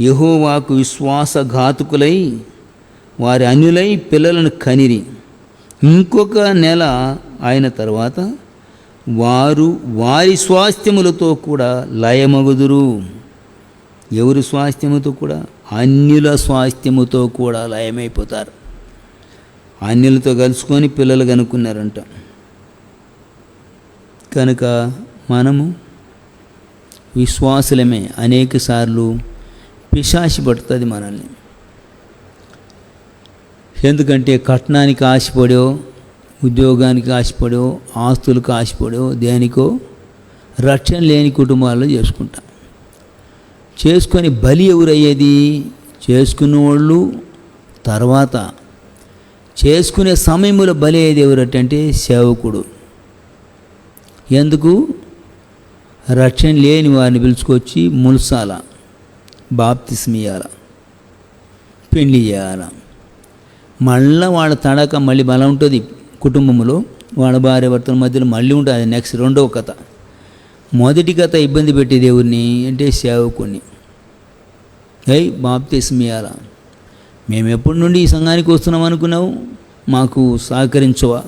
యెహోవాకు విశ్వాసఘాతుకులై వారి అన్యులై పిల్లలను కనిరి. ఇంకొక నెల అయిన తర్వాత వారు వారి స్వాస్థ్యములతో కూడా లయమగుదురు. ఎవరి స్వాస్థ్యముతో కూడా? అన్యుల స్వాస్థ్యముతో కూడా లయమైపోతారు. అన్యులతో కలుసుకొని పిల్లలు కనుక్కున్నారంట. కనుక మనము విశ్వాసులమే. అనేక సార్లు పిశాచి పడుతుంది మనల్ని. ఎందుకంటే కట్నానికి ఆశపడో, ఉద్యోగానికి ఆశపడో, ఆస్తులకు ఆశపడో, దేనికో రక్షణ లేని కుటుంబాల్లో చేసుకుంటాం. చేసుకొని బలి ఎవరయ్యేది? చేసుకున్న వాళ్ళు. తర్వాత చేసుకునే సమయంలో బలి అయ్యేది ఎవరంటే సేవకుడు. ఎందుకు? రక్షణ లేని వారిని పిలుచుకొచ్చి ముల్సాల, బాప్తిస్మియాల, పెళ్లి చేయాల. మళ్ళీ వాళ్ళ తడక మళ్ళీ బలం ఉంటుంది కుటుంబంలో. వాళ్ళ భార్య భర్తల మధ్యలో మళ్ళీ ఉంటుంది. నెక్స్ట్ రెండవ కథ. మొదటి కథ ఇబ్బంది పెట్టే దేవుడిని అంటే సేవకుని. బాప్తిస్మియాల, మేము ఎప్పటి నుండి ఈ సంఘానికి వస్తున్నాం అనుకున్నావు, మాకు సహకరించవా?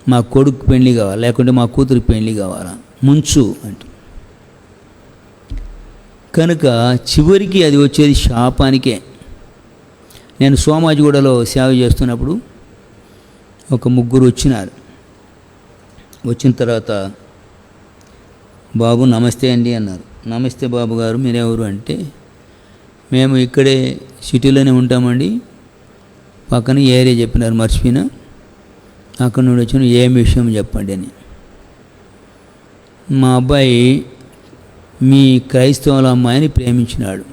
మా కొడుకు పెళ్లి కావాలా, లేకుంటే మా కూతురికి పెళ్లి కావాలా, ముంచు అంటూ. కనుక చివరికి అది వచ్చేది శాపానికే. నేను సోమాజిగూడలో సేవ చేస్తున్నప్పుడు ఒక ముగ్గురు వచ్చినారు. వచ్చిన తర్వాత బాబు నమస్తే అండి అన్నారు. నమస్తే బాబు గారు, మీరెవరు అంటే మేము ఇక్కడే సిటీలోనే ఉంటామండి. పక్కన ఏరియా చెప్పినారు, మర్చిపోయినా. అక్కడ నుండి వచ్చిన ఏం విషయం చెప్పండి అని. మా అబ్బాయి మీ క్రైస్తవుల అమ్మాయిని ప్రేమించినాడు.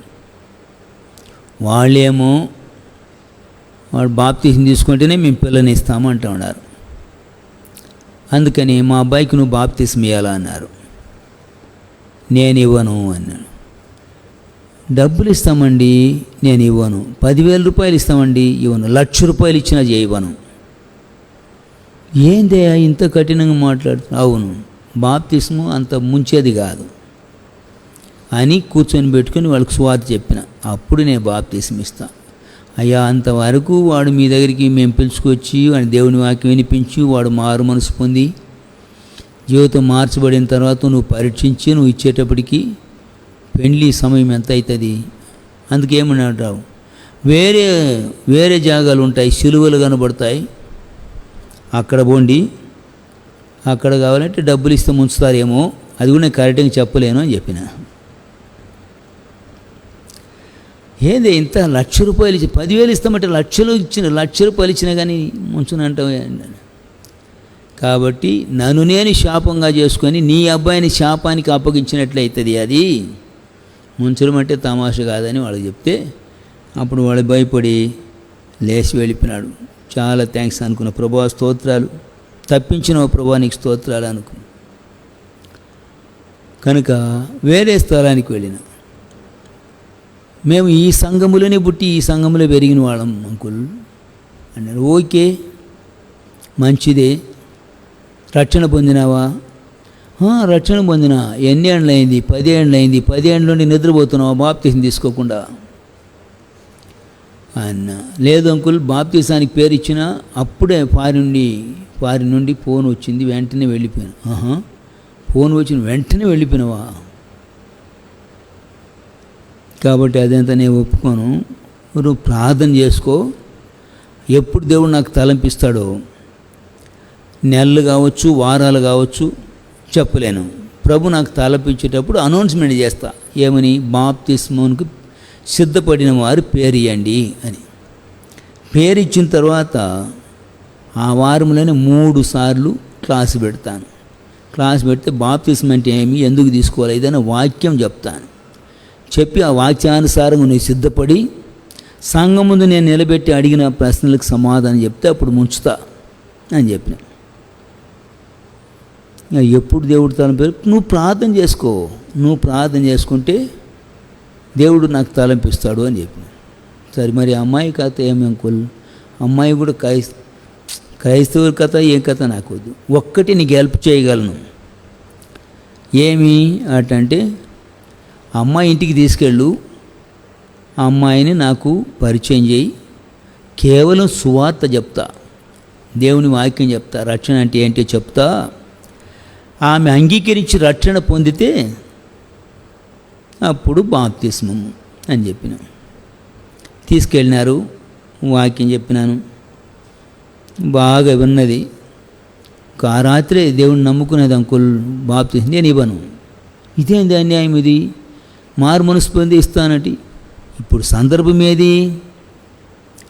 వాళ్ళేమో వాడు బాప్తీసం తీసుకుంటేనే మేము పిల్లని ఇస్తాము అంటూ ఉన్నారు. అందుకని మా అబ్బాయికి నువ్వు బాప్తీసం ఇవ్వాలా అన్నారు. నేను ఇవ్వను అన్నాడు. డబ్బులు ఇస్తామండి, నేను ఇవ్వను. 10,000 రూపాయలు ఇస్తామండి, ఇవ్వను. 1,00,000 రూపాయలు ఇచ్చినా ఇవ్వను. ఏందయ్యా ఇంత కఠినంగా మాట్లాడుతున్నా? అవును, బాప్తిస్ము అంత ముంచేది కాదు అని కూర్చొని పెట్టుకొని వాళ్ళకి సువార్త చెప్పిన. అప్పుడు నేను బాప్తిస్మ ఇస్తా. అయ్యా, అంతవరకు వాడు మీ దగ్గరికి మేము పిలుచుకొచ్చి వాడి దేవుని వాక్యం వినిపించి వాడు మారు మనసు పొంది జీవితం మార్చబడిన తర్వాత నువ్వు పరీక్షించి నువ్వు ఇచ్చేటప్పటికి పెండ్లి సమయం ఎంత అవుతుంది? అందుకేమని అంటావు, వేరే వేరే జాగాలు ఉంటాయి, సిలువలు కనబడతాయి, అక్కడ పోండి, అక్కడ కావాలంటే డబ్బులు ఇస్తే ముంచుతారేమో, అది కూడా నేను కరెక్ట్గా చెప్పలేను అని చెప్పిన. ఏదే ఇంత 1,00,000 రూపాయలు ఇచ్చి 10,000 ఇస్తామంటే 1,00,000 రూపాయలు ఇచ్చినా కానీ ముంచునంటావు. కాబట్టి నన్ను నేను శాపంగా చేసుకొని నీ అబ్బాయిని శాపానికి అప్పగించినట్లయితుంది, అది ముంచడం అంటే తమాషా కాదని వాళ్ళకి చెప్తే అప్పుడు వాడు భయపడి లేచి వెళ్ళిపోయినాడు. చాలా థ్యాంక్స్ అనుకున్న. ప్రభువా స్తోత్రాలు, తప్పించిన ప్రభువా నీకు స్తోత్రాలు అనుకున్నా. కనుక వేరే స్థలానికి వెళ్ళిన. మేము ఈ సంఘములోనే పుట్టి ఈ సంఘములో పెరిగిన వాళ్ళం అంకుల్ అన్నారు. ఓకే, మంచిదే. రక్షణ పొందినావా? రక్షణ పొందినా. ఎన్ని ఏళ్ళు అయింది? 10 ఏళ్ళు అయింది. 10 ఏళ్ళ నుండి నిద్రపోతున్నావా బాప్తీసం తీసుకోకుండా అన్న. లేదు అంకుల్, బాప్తీసానికి పేరు ఇచ్చిన అప్పుడే ఫారి నుండి ఫోన్ వచ్చింది, వెంటనే వెళ్ళిపోయాను. ఫోన్ వచ్చిన వెంటనే వెళ్ళిపోయినావా? కాబట్టి అదంతా నేను ఒప్పుకోను. నువ్వు ప్రార్థన చేసుకో. ఎప్పుడు దేవుడు నాకు తలంపిస్తాడో, నెలలు కావచ్చు, వారాలు కావచ్చు, చెప్పలేను. ప్రభు నాకు తలపించేటప్పుడు అనౌన్స్మెంట్ చేస్తా, ఏమని? బాప్తిస్మోనికి సిద్ధపడిన వారు పేరు ఇవ్వండి అని. పేరు ఇచ్చిన తర్వాత ఆ వారంలోనే 3 సార్లు క్లాసు పెడతాను. క్లాసు పెడితే బాప్తిస్మ అంటే ఏమి, ఎందుకు తీసుకోవాలి, ఏదైనా వాక్యం చెప్తాను. చెప్పి ఆ వాక్యానుసారంగా నువ్వు సిద్ధపడి సంఘం ముందు నేను నిలబెట్టి అడిగిన ప్రశ్నలకు సమాధానం చెప్తే అప్పుడు ముంచుతా అని చెప్పిన. ఎప్పుడు దేవుడు తన పేరు నువ్వు ప్రార్థన చేసుకో, నువ్వు ప్రార్థన చేసుకుంటే దేవుడు నాకు తలంపిస్తాడు అని చెప్పిన. సరే, మరి అమ్మాయి కథ ఏమి అంకుల్? అమ్మాయి కూడా క్రైస్తవుల కథ ఏం కథ నాకు వద్దు. ఒక్కటి నీకు హెల్ప్ చేయగలను. ఏమి అటంటే, అమ్మాయి ఇంటికి తీసుకెళ్ళు, ఆ అమ్మాయిని నాకు పరిచయం చేయి, కేవలం సువార్త చెప్తా, దేవుని వాక్యం చెప్తా, రక్షణ అంటే ఏంటో చెప్తా. ఆమె అంగీకరించి రక్షణ పొందితే అప్పుడు బాప్తిస్మం అని చెప్పిన. తీసుకెళ్ళినారు, వాక్యం చెప్పినాను, బాగా విన్నది. ఆ రాత్రే దేవుని నమ్ముకునేది అంకుల్, బాప్తిస్మం నేను ఇవ్వను. ఇదేంది అన్యాయం, ఇది మారు మనసు పొంది ఇస్తానటి. ఇప్పుడు సందర్భం ఏది?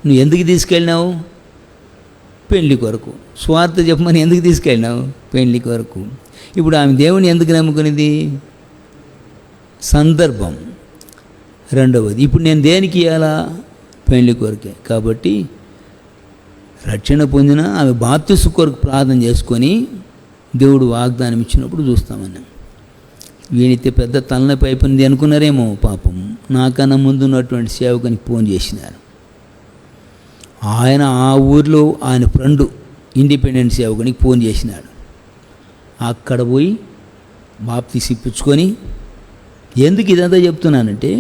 నువ్వు ఎందుకు తీసుకెళ్ళినావు? పెళ్లి కొరకు. స్వార్థ చెప్పమని ఎందుకు తీసుకెళ్ళినావు? పెళ్లి కొరకు. ఇప్పుడు ఆమె దేవుని ఎందుకు నమ్ముకునేది? సందర్భం. రెండవది, ఇప్పుడు నేను దేనికి ఇవ్వాలా? పెళ్లి కొరకే. కాబట్టి రక్షణ పొందిన ఆమె బాప్తిస్మ కొరకు ప్రార్థన చేసుకొని దేవుడు వాగ్దానం ఇచ్చినప్పుడు చూస్తామన్నా. వీనితే పెద్ద తలనొప్పి అయిపోయింది అనుకున్నారేమో. పాపం నాకన్నా ముందున్నటువంటి సేవకునికి ఫోన్ చేసినారు. ఆయన ఆ ఊరిలో ఆయన ఫ్రెండ్ ఇండిపెండెంట్ సేవకునికి ఫోన్ చేసినాడు. అక్కడ పోయి బాప్తిస్మ ఇప్పించుకొని. ఎందుకు ఇదంతా చెప్తున్నానంటే,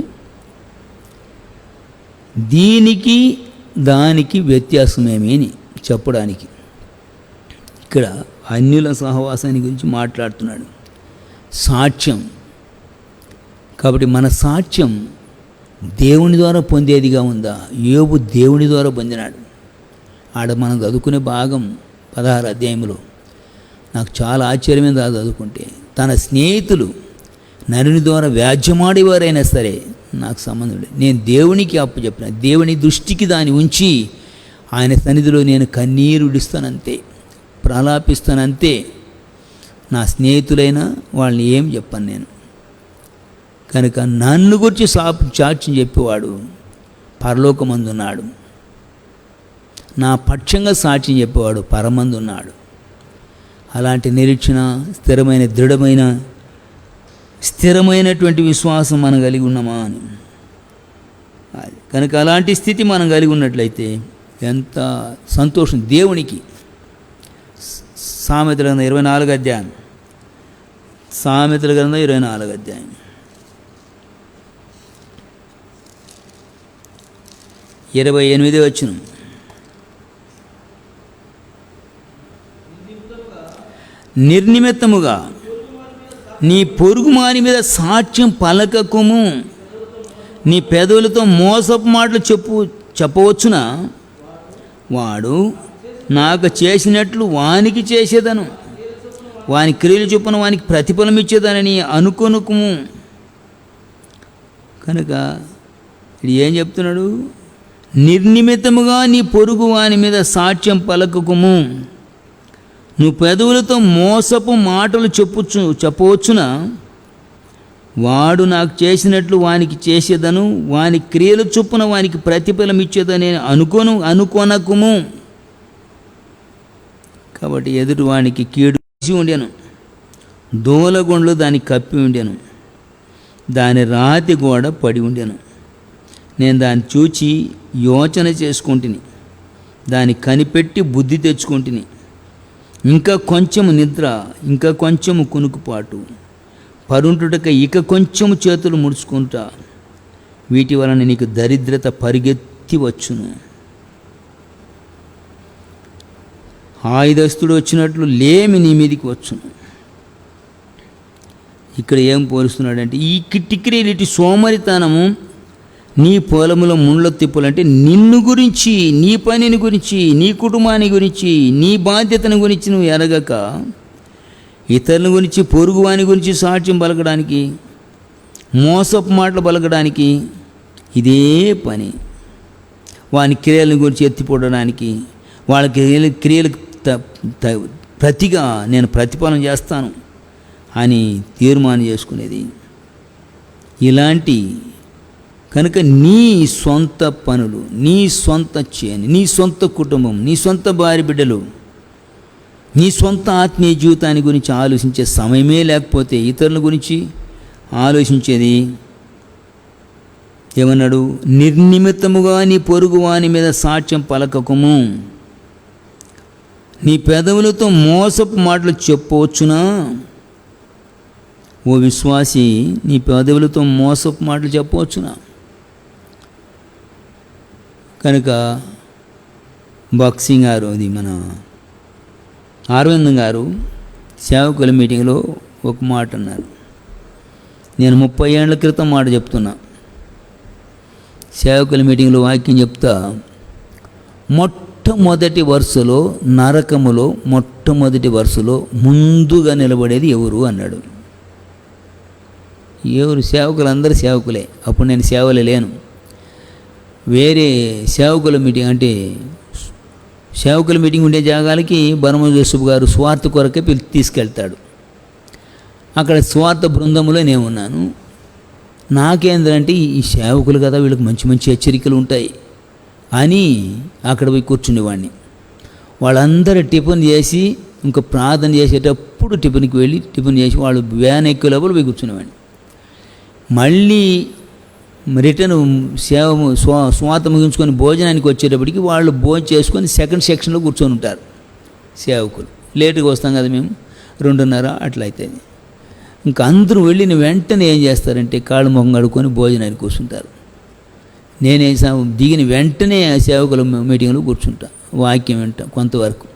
దీనికి దానికి వ్యత్యాసమేమి అని చెప్పడానికి. ఇక్కడ అన్యుల సహవాసాన్ని గురించి మాట్లాడుతున్నాడు. సాక్ష్యం. కాబట్టి మన సాక్ష్యం దేవుని ద్వారా పొందేదిగా ఉందా? యోబు దేవుని ద్వారా పొందినాడు. ఆడ మనం చదువుకునే భాగం 16 అధ్యాయంలో నాకు చాలా ఆశ్చర్యమైంది. అది చదువుకుంటే తన స్నేహితులు నరుని ద్వారా వ్యాజ్యమాడేవారైనా సరే నాకు సంబంధం లేదు. నేను దేవునికి అప్పచెప్పిన, దేవుని దృష్టికి దాన్ని ఉంచి ఆయన సన్నిధిలో నేను కన్నీరు విడుస్తానంతే, ప్రలాపిస్తానంతే. నా స్నేహితులైనా వాళ్ళని ఏం చెప్పను నేను. కనుక నన్ను గురించి సాక్ష్యం చెప్పేవాడు పరలోకమందున్నాడు, నా పక్షంగా సాక్ష్యం చెప్పేవాడు పరమందున్నాడు. అలాంటి నిరీక్షణ, స్థిరమైనటువంటి విశ్వాసం మనం కలిగి ఉన్నామా అని. కనుక అలాంటి స్థితి మనం కలిగి ఉన్నట్లయితే ఎంత సంతోషం దేవునికి. సామెతల గ్రంథం 24వ అధ్యాయం, సామెతల గ్రంథం 24వ అధ్యాయం 28వ వచనం. నిర్నిమిత్తముగా నీ పొరుగుమాని మీద సాక్ష్యం పలకకుము, నీ పెదవులతో మోసపు మాటలు చెప్పవచ్చునా? వాడు నాకు చేసినట్లు వానికి చేసేదను, వాని క్రియలు చొప్పున వానికి ప్రతిఫలం ఇచ్చేదనని అనుకొనుకుము. కనుక ఇది ఏం చెప్తున్నాడు? నిర్నిమిత్తముగా నీ పొరుగు వాని మీద సాక్ష్యం పలకకుము, నువ్వు పెదవులతో మోసపు మాటలు చెప్పవచ్చునా? వాడు నాకు చేసినట్లు వానికి చేసేదను, వాని క్రియల చొప్పున వానికి ప్రతిఫలం ఇచ్చేదని అనుకొనకుము. కాబట్టి ఎదుటి వానికి కీడు ఉండెను, దూలగొండ్లు దాన్ని కప్పి ఉండెను, దాని రాతి గోడ పడి ఉండెను. నేను దాన్ని చూచి యోచన చేసుకుంటుని, దాన్ని కనిపెట్టి బుద్ధి తెచ్చుకుంటుని. ఇంకా కొంచెము నిద్ర, ఇంకా కొంచెము కునుకుపాటు, పరుంటుటక ఇక కొంచెము చేతులు ముడుచుకుంటా, వీటి వలన నీకు దరిద్రత పరిగెత్తి వచ్చును. ఆయుధస్తుడు వచ్చినట్లు లేమి నీ మీదికి వచ్చును. ఇక్కడ ఏం పోలుస్తున్నాడంటే, ఈ కిటికిరీటి సోమరితనము నీ పొలములో ముండ్ల తిప్పులంటే నిన్ను గురించి, నీ పనిని గురించి, నీ కుటుంబాన్ని గురించి, నీ బాధ్యతను గురించి నువ్వు ఎరగక ఇతరుల గురించి, పొరుగువాని గురించి సాక్ష్యం పలకడానికి, మోసపు మాటలు పలకడానికి ఇదే పని. వాని క్రియల గురించి ఎత్తిపోవడానికి, వాళ్ళ క్రియలకు ప్రతిగా నేను ప్రతిఫలం చేస్తాను అని తీర్మానం చేసుకునేది. ఇలాంటి కనుక నీ సొంత పనులు, నీ సొంత చేను, నీ సొంత కుటుంబం, నీ సొంత భార్య బిడ్డలు, నీ సొంత ఆత్మీయ జీవితాన్ని గురించి ఆలోచించే సమయమే లేకపోతే ఇతరుల గురించి ఆలోచించేది. ఏమన్నాడు? నిర్నిమిత్తముగా నీ పొరుగు వాని మీద సాక్ష్యం పలకకుము, నీ పెదవులతో మోసపు మాటలు చెప్పవచ్చునా? ఓ విశ్వాసి, నీ పెదవులతో మోసపు మాటలు చెప్పవచ్చునా? కనుక బాక్సింగ్ గారు, అది మన అరవిందం గారు సేవకుల మీటింగ్లో ఒక మాట అన్నారు. నేను 30 ఏళ్ల క్రితం మాట చెప్తున్నా. సేవకుల మీటింగ్లో వాక్యం చెప్తా, మొట్టమొదటి వరుసలో నరకములో మొట్టమొదటి వరుసలో ముందుగా నిలబడేది ఎవరు అన్నాడు. ఎవరు? సేవకులు, అందరూ సేవకులే. అప్పుడు నేను సేవలో లేను. వేరే సేవకుల మీటింగ్ అంటే సేవకుల మీటింగ్ ఉండే జాగాలకి బరమజోసఫ్ గారు స్వార్థ కొరకే తీసుకెళ్తాడు. అక్కడ స్వార్థ బృందంలో నేను ఉన్నాను. నాకేందంటే ఈ సేవకులు కదా, వీళ్ళకి మంచి మంచి హెచ్చరికలు ఉంటాయి అని అక్కడ పోయి కూర్చునేవాడిని. వాళ్ళందరూ టిఫిన్ చేసి ఇంకా ప్రార్థన చేసేటప్పుడు టిఫిన్కి వెళ్ళి టిఫిన్ చేసి వాళ్ళు వ్యాన్ ఎక్కే లోపల పోయి కూర్చునేవాడిని. మళ్ళీ రిటర్న్ స్వాత ముగించుకొని భోజనానికి వచ్చేటప్పటికి వాళ్ళు భోజనం చేసుకొని సెకండ్ సెక్షన్లో కూర్చొని ఉంటారు సేవకులు. లేటుగా వస్తాం కదా మేము, 2:30 అట్లా అవుతుంది. ఇంకా అందరూ వెళ్ళిన వెంటనే ఏం చేస్తారంటే కాళ్ళు మొహం కడుక్కొని భోజనానికి కూర్చుంటారు. నేనే దిగిన వెంటనే సేవకుల మీటింగ్లో కూర్చుంటా, వాక్యం వింటా కొంతవరకు.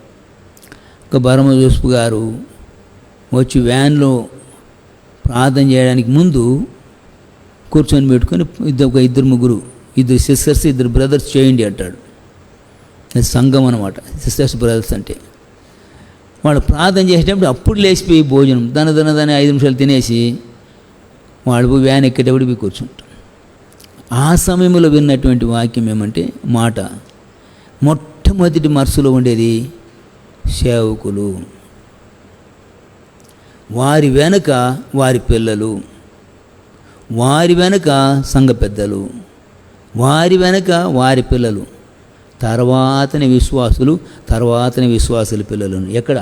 ఇంకా బరమజోసఫ్ గారు వచ్చి వ్యాన్లో ప్రార్థన చేయడానికి ముందు కూర్చొని పెట్టుకొని ఇద్దరు ముగ్గురు సిస్టర్స్, 2 బ్రదర్స్ చేయండి అంటాడు. అది సంఘం అన్నమాట, సిస్టర్స్ బ్రదర్స్ అంటే. వాళ్ళు ప్రార్థన చేసేటప్పుడు అప్పుడు లేచిపోయి భోజనం దాని 5 నిమిషాలు తినేసి వాళ్ళు పోయి వ్యాన్ ఎక్కేటప్పుడు పోయి కూర్చుంటాం. ఆ సమయంలో విన్నటువంటి వాక్యం ఏమంటే మాట మొట్టమొదటి మనసులో ఉండేది సేవకులు, వారి వెనుక వారి పిల్లలు, వారి వెనుక సంఘ పెద్దలు, వారి వెనుక వారి పిల్లలు, తర్వాతనే విశ్వాసులు, తర్వాతనే విశ్వాసుల పిల్లలు. ఎక్కడ?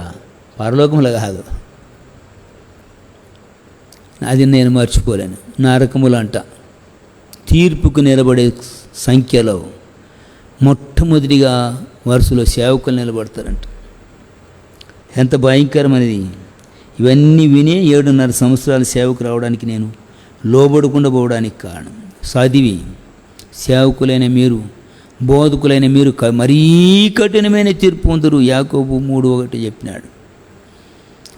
పరలోకంలో కాదు. అది నేను మర్చిపోలేను. నరకములంట తీర్పుకు నిలబడే సంఖ్యలో మొట్టమొదటిగా వరుసలో సేవకులు నిలబడతారంట. ఎంత భయంకరమైనది! ఇవన్నీ వినే 7.5 సంవత్సరాలు సేవకు రావడానికి నేను లోబడకుండా పోవడానికి కారణం. చదివి సేవకులైన మీరు, బోధకులైన మీరు మరీ కఠినమైన తీర్పు పొందరు. యాకోబు 3:1 చెప్పినాడు.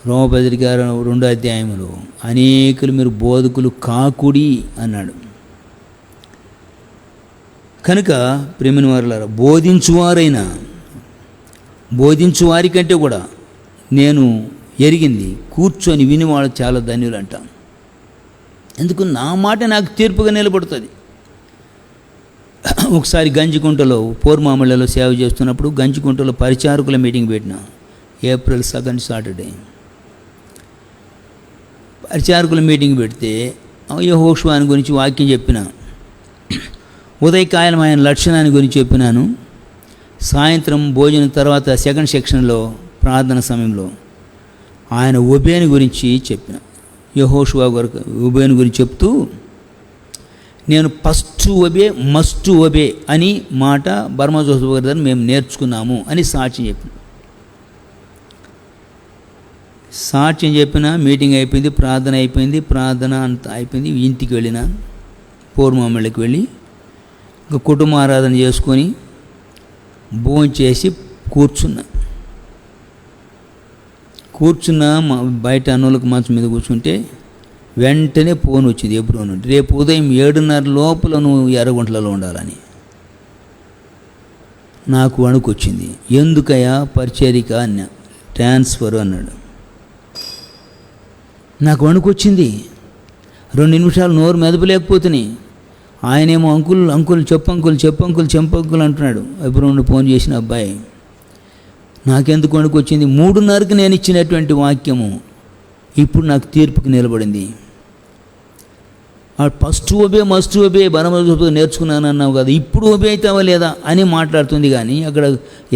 రోమపత్రిక 2వ అధ్యాయంలో అనేకులు మీరు బోధకులు కాకుడి అన్నాడు. కనుక ప్రేమిన వారులారా, బోధించువారి కంటే కూడా నేను ఎరిగింది కూర్చొని వినివాడు చాలా ధన్యులంట. ఎందుకు? నా మాట నాకు తీర్పుగా నిలబడుతుంది. ఒకసారి గంజికుంటలో పోర్మామళ్ళలో సేవ చేస్తున్నప్పుడు గంజికుంటలో పరిచారకుల మీటింగ్ పెట్టిన. ఏప్రిల్ 2nd సాటర్డే పరిచారకుల మీటింగ్ పెడితే యెహోషువని గురించి వాక్యం చెప్పిన. ఉదయకాలం ఆయన లక్షణాన్ని గురించి చెప్పినాను. సాయంత్రం భోజనం తర్వాత 2nd సెక్షన్లో ప్రార్థన సమయంలో ఆయన ఒబేను గురించి చెప్పిన. యెహోషువ ఒబేను గురించి చెప్తూ నేను ఫస్ట్ ఒబే మస్ట్ ఒబే అని మాట బర్మా జోసెఫ్ గారి దగ్గర మేము నేర్చుకున్నాము అని సాక్ష్యం చెప్పిన. మీటింగ్ అయిపోయింది, ప్రార్థన అయిపోయింది, ప్రార్థన అంతా అయిపోయింది. ఇంటికి వెళ్ళిన పూర్వమామళ్ళకి వెళ్ళి ఇంకా కుటుంబ ఆరాధన చేసుకొని భోజనం చేసి కూర్చున్నా బయట అన్నోళ్ళకి మంచం మీద కూర్చుంటే వెంటనే ఫోన్ వచ్చింది. ఎప్పుడు నుండి రేపు ఉదయం 7:30 లోపల నువ్వు ఎర్రగుంటలలో ఉండాలని. నాకు వణుకొచ్చింది. ఎందుకయ్యా? పరిచరిక అన్న, ట్రాన్స్ఫర్ అన్నాడు. నాకు వణుకొచ్చింది. 2 నిమిషాలు నోరు మెదపలేకపోతున్నాయి. ఆయనేమో అంకుల్ చెప్పంకుల్ అంటున్నాడు. ఎప్పుడు నుండి ఫోన్ చేసిన అబ్బాయి. నాకెందుకు వణుకొచ్చింది? 3:30కి నేను ఇచ్చినటువంటి వాక్యము ఇప్పుడు నాకు తీర్పుకి నిలబడింది. ఫస్ట్ ఒబే మస్ట్ ఒబే బరమతో నేర్చుకున్నాను అన్నావు కదా, ఇప్పుడు ఒబే అవుతావా లేదా అని మాట్లాడుతుంది. కానీ అక్కడ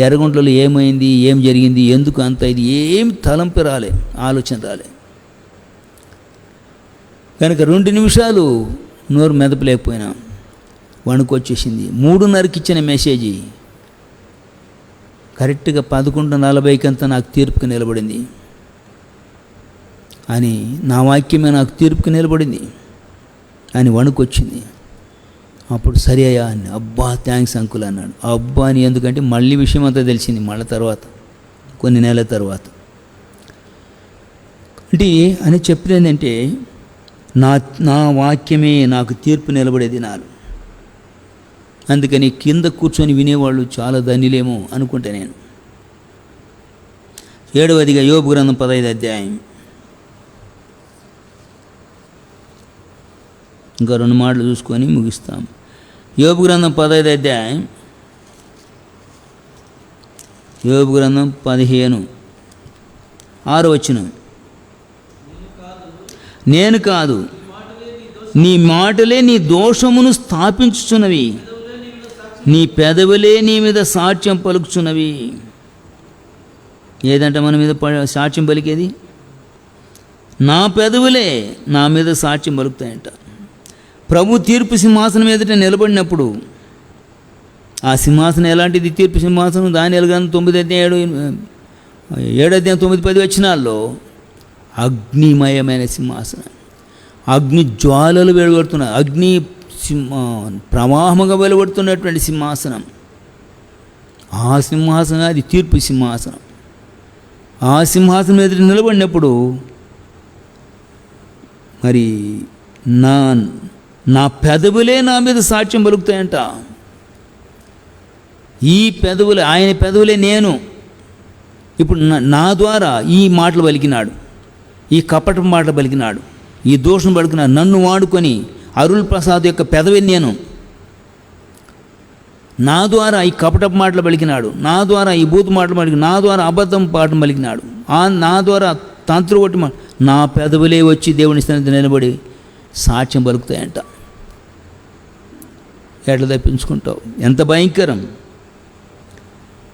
ఎర్రగుంటలో ఏమైంది, ఏం జరిగింది, ఎందుకు అంత ఇది ఏం తలంపు రాలే, ఆలోచన రాలే. కనుక 2 నిమిషాలు నోరు మెదపలేకపోయినా వణుకొచ్చేసింది. 3:30కి ఇచ్చిన మెసేజ్ కరెక్ట్గా 11:40 నాకు తీర్పుకి నిలబడింది అని, నా వాక్యమే నాకు తీర్పుకి నిలబడింది అని వణుకొచ్చింది. అప్పుడు సరే అయ్యా అని, అబ్బా థ్యాంక్స్ అంకుల్ అన్నాడు. అబ్బా అని ఎందుకంటే మళ్ళీ విషయం అంతా తెలిసింది మళ్ళీ తర్వాత, కొన్ని నెలల తర్వాత. అంటే అని చెప్పిన ఏంటంటే నా వాక్యమే నాకు తీర్పు నిలబడే దినాలు. అందుకని కింద కూర్చొని వినేవాళ్ళు చాలా ధన్యులేమో అనుకుంటా నేను. 7వదిగా యోబు గ్రంథం 15వ అధ్యాయం. ఇంకా 2 మాటలు చూసుకొని ముగిస్తాం. యోబు గ్రంథం 15వ అధ్యాయం, యోబు గ్రంథం 15:6 వచనం. నేను కాదు, నీ మాటలే నీ దోషమును స్థాపించుచున్నవి, నీ పెదవులే నీ మీద సాక్ష్యం పలుకుచున్నవి. ఏదంటే మన మీద సాక్ష్యం పలికేది? నా పెదవులే నా మీద సాక్ష్యం పలుకుతాయంట. ప్రభు తీర్పు సింహాసనం ఎదుట నిలబడినప్పుడు, ఆ సింహాసనం ఎలాంటిది? తీర్పు సింహాసనం. దానియేలు గ్రంథం 9:10 వచనాల్లో అగ్నిమయమైన సింహాసనం, అగ్ని జ్వాలలు వెలువడుతున్నాయి, అగ్ని ప్రవాహముగా వెలువడుతున్నటువంటి సింహాసనం. ఆ సింహాసనం అది తీర్పు సింహాసనం. ఆ సింహాసనం ఎదుట నిలబడినప్పుడు మరి నా పెదవులే నా మీద సాక్ష్యం పలుకుతాయంట. ఈ పెదవులే, ఆయన పెదవులే నేను. ఇప్పుడు నా ద్వారా ఈ మాటలు పలికినాడు, ఈ కపట మాటలు పలికినాడు, ఈ దోషం పలుకున్నాడు. నన్ను వాడుకొని అరుల్ ప్రసాద్ యొక్క పెదవి నేను, నా ద్వారా ఈ కపటపు మాటలు పలికినాడు, నా ద్వారా ఈ బూతు మాటలు పలికినాడు, నా ద్వారా అబద్ధం పాటలు పలికినాడు, నా ద్వారా తంత్రు కొట్టి నా పెదవులే వచ్చి దేవుని సన్నిధి నిలబడి సాక్ష్యం పలుకుతాయంట. ఎట్లా తప్పించుకుంటావు? ఎంత భయంకరం!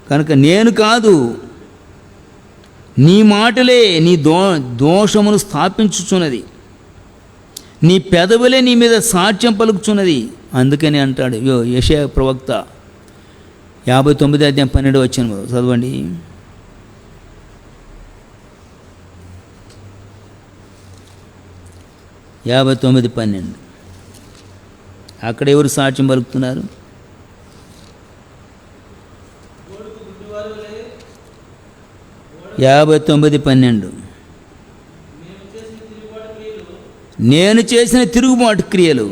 కనుక నేను కాదు, నీ మాటలే నీ దోషమును స్థాపించుచున్నది, నీ పెదవులే నీ మీద సాక్ష్యం పలుకుచున్నది. అందుకని అంటాడు యెషయా ప్రవక్త 59:12 చదవండి. యాభై 59:12 అక్కడ ఎవరు సాక్ష్యం పలుకుతున్నారు? యాభై 59:12 నేను చేసిన తిరుగుబాటు క్రియలు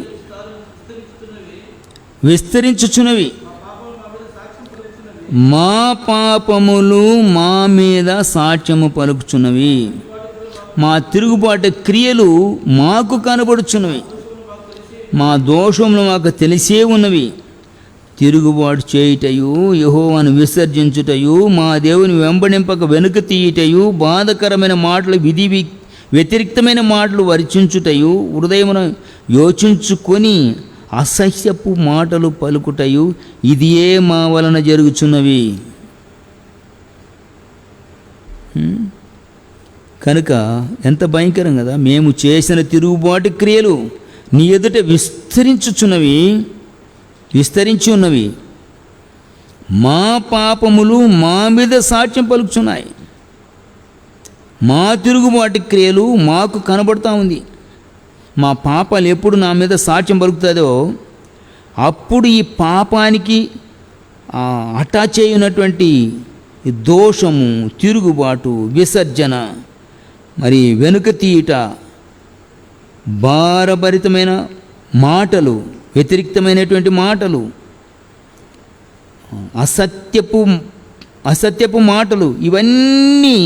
విస్తరించుచున్నవి, మా పాపములు మా మీద సాక్ష్యము పలుకుచున్నవి. మా తిరుగుబాటు క్రియలు మాకు కనబడుచున్నవి, మా దోషములు మాకు తెలిసే ఉన్నవి. తిరుగుబాటు చేయుటయు, యెహోవాను విసర్జించుటయు, మా దేవుని వెంబడింపక వెనుక తీయుటయు, బాధకరమైన మాటలు వ్యతిరిక్తమైన మాటలు వర్చించుటయు, హృదయమును యోచించుకొని అసహ్యపు మాటలు పలుకుటయు ఇదియే మా వలన జరుగుచున్నవి. కనుక ఎంత భయంకరం కదా! మేము చేసిన తిరుగుబాటు క్రియలు నీ ఎదుట విస్తరించి ఉన్నవి, మా పాపములు మా మీద సాక్ష్యం పలుకుచున్నాయి. మా తిరుగుబాటు క్రియలు మాకు కనబడుతూ ఉంది. మా పాపాలు ఎప్పుడు నా మీద సాక్ష్యం పలుకుతుందో అప్పుడు ఈ పాపానికి అటాచ్ అయినటువంటి దోషము, తిరుగుబాటు, విసర్జన, మరి వెనుక తీయుట, భారభరితమైన మాటలు, వ్యతిరిక్తమైనటువంటి మాటలు, అసత్యపు మాటలు, ఇవన్నీ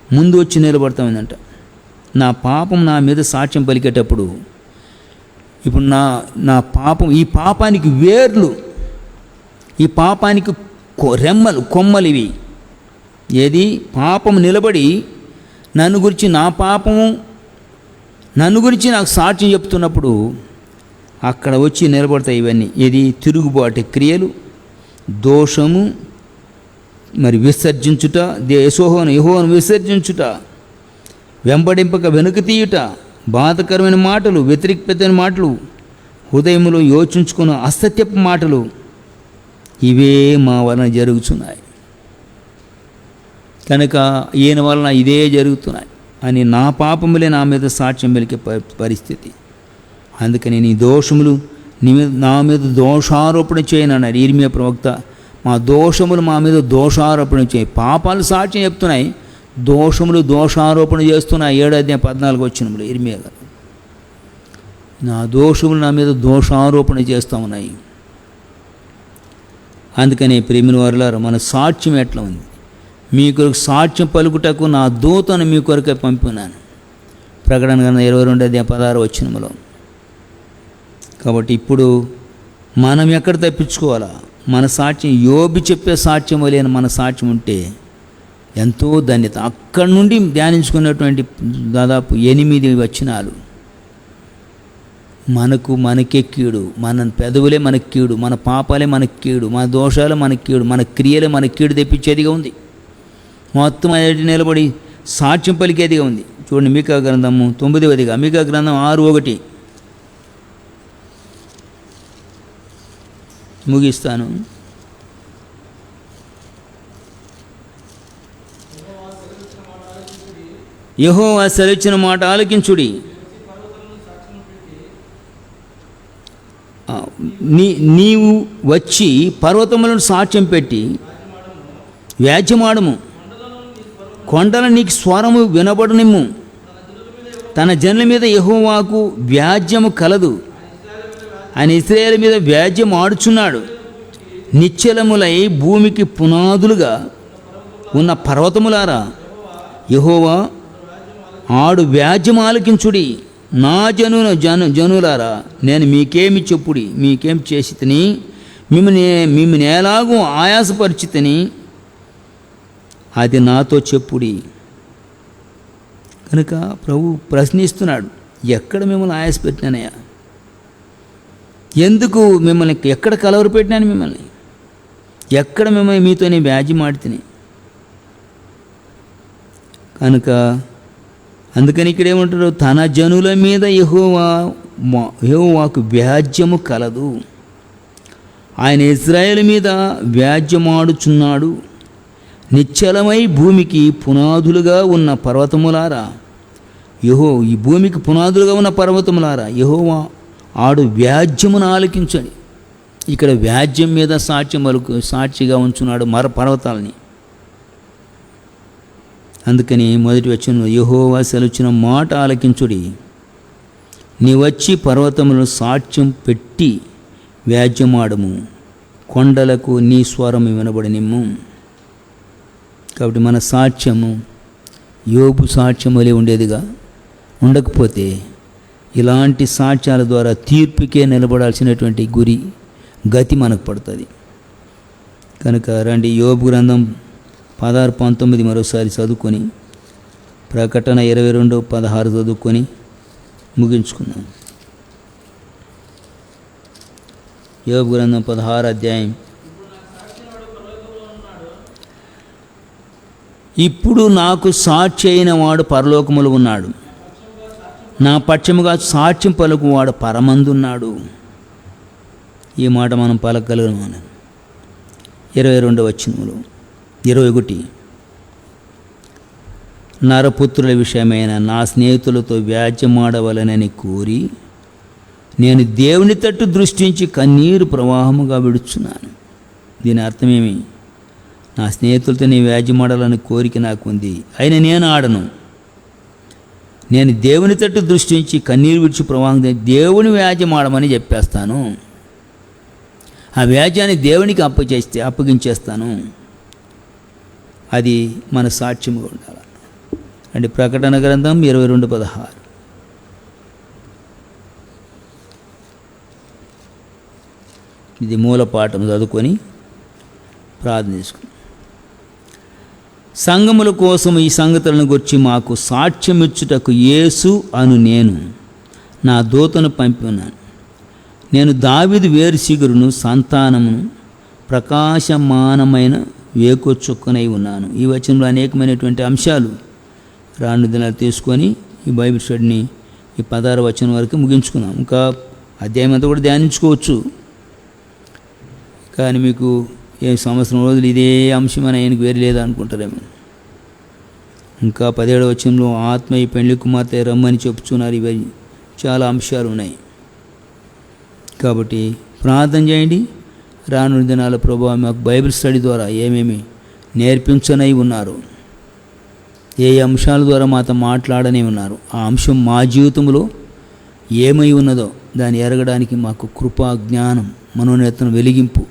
ముందు వచ్చి నిలబడతామందంట. నా పాపం నా మీద సాక్ష్యం పలికేటప్పుడు ఇప్పుడు నా పాపం, ఈ పాపానికి వేర్లు, ఈ పాపానికి రెమ్మలు, కొమ్మలు ఇవి. ఏది? పాపం నిలబడి నన్ను గురించి, నా పాపము నన్ను గురించి నాకు సాక్ష్యం చెప్తున్నప్పుడు అక్కడ వచ్చి నిలబడతాయి ఇవన్నీ. ఏది? తిరుగుబాటు క్రియలు, దోషము, మరి విసర్జించుట, యెహోవాను విసర్జించుట, వెంబడింపక వెనుక తీయుట, బాధకరమైన మాటలు, వ్యతిరేకమైన మాటలు, హృదయములో యోచించుకున్న అసత్యపు మాటలు, ఇవే మా వలన జరుగుతున్నాయి. కనుక ఈయన వలన ఇదే జరుగుతున్నాయి అని నా పాపములే నా మీద సాక్ష్యం పలికే పరిస్థితి. అందుకని నీ దోషములు నా మీద దోషారోపణ చేయనన్నాడు ఇర్మియా ప్రవక్త. మా దోషములు మా మీద దోషారోపణ చేయి. పాపాలు సాక్ష్యం చెప్తున్నాయి, దోషములు దోషారోపణ చేస్తున్నాయి. 7:14 ఇర్మియా గారు, నా దోషములు నా మీద దోషారోపణ చేస్తూ ఉన్నాయి. అందుకని ప్రియమైన వారులారా, మన సాక్ష్యం ఎట్లా ఉంది? మీ కొరకు సాక్ష్యం పలుకుటకు నా దూతను మీ కొరకే పంపినాను. ప్రకటన గ్రంథం 22:16 కాబట్టి ఇప్పుడు మనం ఎక్కడ తప్పించుకోవాలా? మన సాక్ష్యం యోబు చెప్పే సాక్ష్యం లేని మన సాక్ష్యం ఉంటే ఎంతో ధన్యత. అక్కడి నుండి ధ్యానించుకున్నటువంటి దాదాపు 8 వచనాలు మనకే కీడు, మన పెదవులే మనకి కీడు, మన పాపాలే మనకి కీడు, మన దోషాలే మనకి కీడు, మన క్రియలే మనకి కీడు తెప్పించేదిగా ఉంది. మొత్తం అది నిలబడి సాక్ష్యం పలికేదిగా ఉంది. చూడండి, మీకా గ్రంథము 9వ, మీకా గ్రంథం 6:1 ముగిస్తాను. యెహోవా సెలవిచ్చిన మాట ఆలకించుడి, నీవు వచ్చి పర్వతములను సాక్ష్యం పెట్టి వ్యాజ్యమాడము, కొండల నీకు స్వరము వినబడనిమ్ము. తన జనుల మీద యెహోవాకు వ్యాజ్యము కలదు, ఆయన ఇశ్రాయేలు మీద వ్యాజ్యం ఆడుచున్నాడు. నిశ్చలములై భూమికి పునాదులుగా ఉన్న పర్వతములారా, యెహోవా ఆడు వ్యాజ్యం ఆలకించుడి. నా జనులారా, నేను మీకేమి చెప్పుడి, మీకేం చేసి తిని మిమ్మల్ని ఎలాగో ఆయాసపరిచితిని అది నాతో చెప్పుడి. కనుక ప్రభు ప్రశ్నిస్తున్నాడు, ఎక్కడ మిమ్మల్ని ఆయాసపెట్టినానయ్యా? ఎందుకు మిమ్మల్ని ఎక్కడ కలవరు పెట్టినాను? మిమ్మల్ని ఎక్కడ మిమ్మల్ని మీతో నేను వ్యాజ్యం ఆడితిని? కనుక అందుకని ఇక్కడ ఏమంటారు, తన జనుల మీద యెహోవాకు వ్యాజ్యము కలదు. ఆయన ఇశ్రాయేలు మీద వ్యాజ్యమాడుచున్నాడు. నిశ్చలమై భూమికి పునాదులుగా ఉన్న పర్వతములారా, ఈ భూమికి పునాదులుగా ఉన్న పర్వతములారా, యెహోవా ఆడు వ్యాజ్యమును ఆలకించండి. ఇక్కడ వ్యాజ్యం మీద సాక్షిగా ఉంచున్నాడు పర్వతాలని. అందుకని మొదటి వచనంలో యెహోవా సెలవిచ్చిన మాట ఆలకించుడి. నీ వచ్చి పర్వతములను సాక్ష్యం పెట్టి వ్యాజ్యమాడము, కొండలకు నీ స్వరము వినబడనిమ్ము. కాబట్టి మన సాక్ష్యము యోబు సాక్ష్యం వలె ఉండేదిగా ఉండకపోతే ఇలాంటి సాక్ష్యాల ద్వారా తీర్పుకే నిలబడాల్సినటువంటి గతి మనకు పడుతుంది. కనుక రండి యోబు గ్రంథం 16-19 మరోసారి చదువుకొని, ప్రకటన 22-16 చదువుకొని ముగించుకుందాం. యోబు గ్రంథం 16 అధ్యాయం. ఇప్పుడు నాకు సాక్షి అయిన వాడు పరలోకములో ఉన్నాడు, నా పక్షముగా సాక్ష్యం పలుకు వాడు పరమందున్నాడు. ఈ మాట మనం పలకగలిగిన 22వ వచనములో 21, నరపుత్రుల విషయమైన నా స్నేహితులతో వ్యాజ్యమాడవలనని కోరి నేను దేవుని తట్టు దృష్టించి కన్నీరు ప్రవాహముగా విడుచున్నాను. దీని అర్థమేమి? నా స్నేహితులతో నేను వ్యాజ్యమాడాలని కోరిక నాకు ఉంది, అయినా నేను ఆడను. నేను దేవుని తట్టు దృష్టించి కన్నీరు విడిచి ప్రవాహం దేవుని వ్యాజ్యమాడమని చెప్పేస్తాను. ఆ వ్యాజ్యాన్ని దేవునికి అప్పగించేస్తాను. అది మన సాక్ష్యముగా ఉండాలి. అంటే ప్రకటన గ్రంథం 22:16. ఇది మూల పాఠం చదువుకొని ప్రార్థన చేసుకుని, సంఘముల కోసం ఈ సంగతులను గురించి మాకు సాక్ష్యమిచ్చుటకు యేసు అను నేను నా దూతను పంపి ఉన్నాను. నేను దావీదు వేరుచిగురును, సంతానమును, ప్రకాశమానమైన వేకొచ్చుక్కనై ఉన్నాను. ఈ వచనంలో అనేకమైనటువంటి అంశాలు రాను దినాలు తీసుకొని ఈ బైబిల్ స్టడీని ఈ 16వ వచనం వరకు ముగించుకున్నాం. ఇంకా అధ్యాయం అంతా కూడా ధ్యానించుకోవచ్చు, కానీ మీకు ఏ సంవత్సరం రోజులు ఇదే అంశం అని ఆయనకు వేరు లేదా అనుకుంటారేమో. ఇంకా 17వ వచనంలో ఆత్మ ఈ పెండ్లి కుమార్తె రమ్మని చెప్పుచున్నారు. ఇవి చాలా అంశాలు ఉన్నాయి. కాబట్టి ప్రార్థన చేయండి. రానున్న దినాల ప్రభావ మాకు బైబిల్ స్టడీ ద్వారా ఏమేమి నేర్పించనై ఉన్నారు, ఏ అంశాల ద్వారా మాతో మాట్లాడనే ఉన్నారు, ఆ అంశం మా జీవితంలో ఏమై ఉన్నదో దాన్ని ఎరగడానికి మాకు కృపా, జ్ఞానం, మనోనేతను వెలిగింపు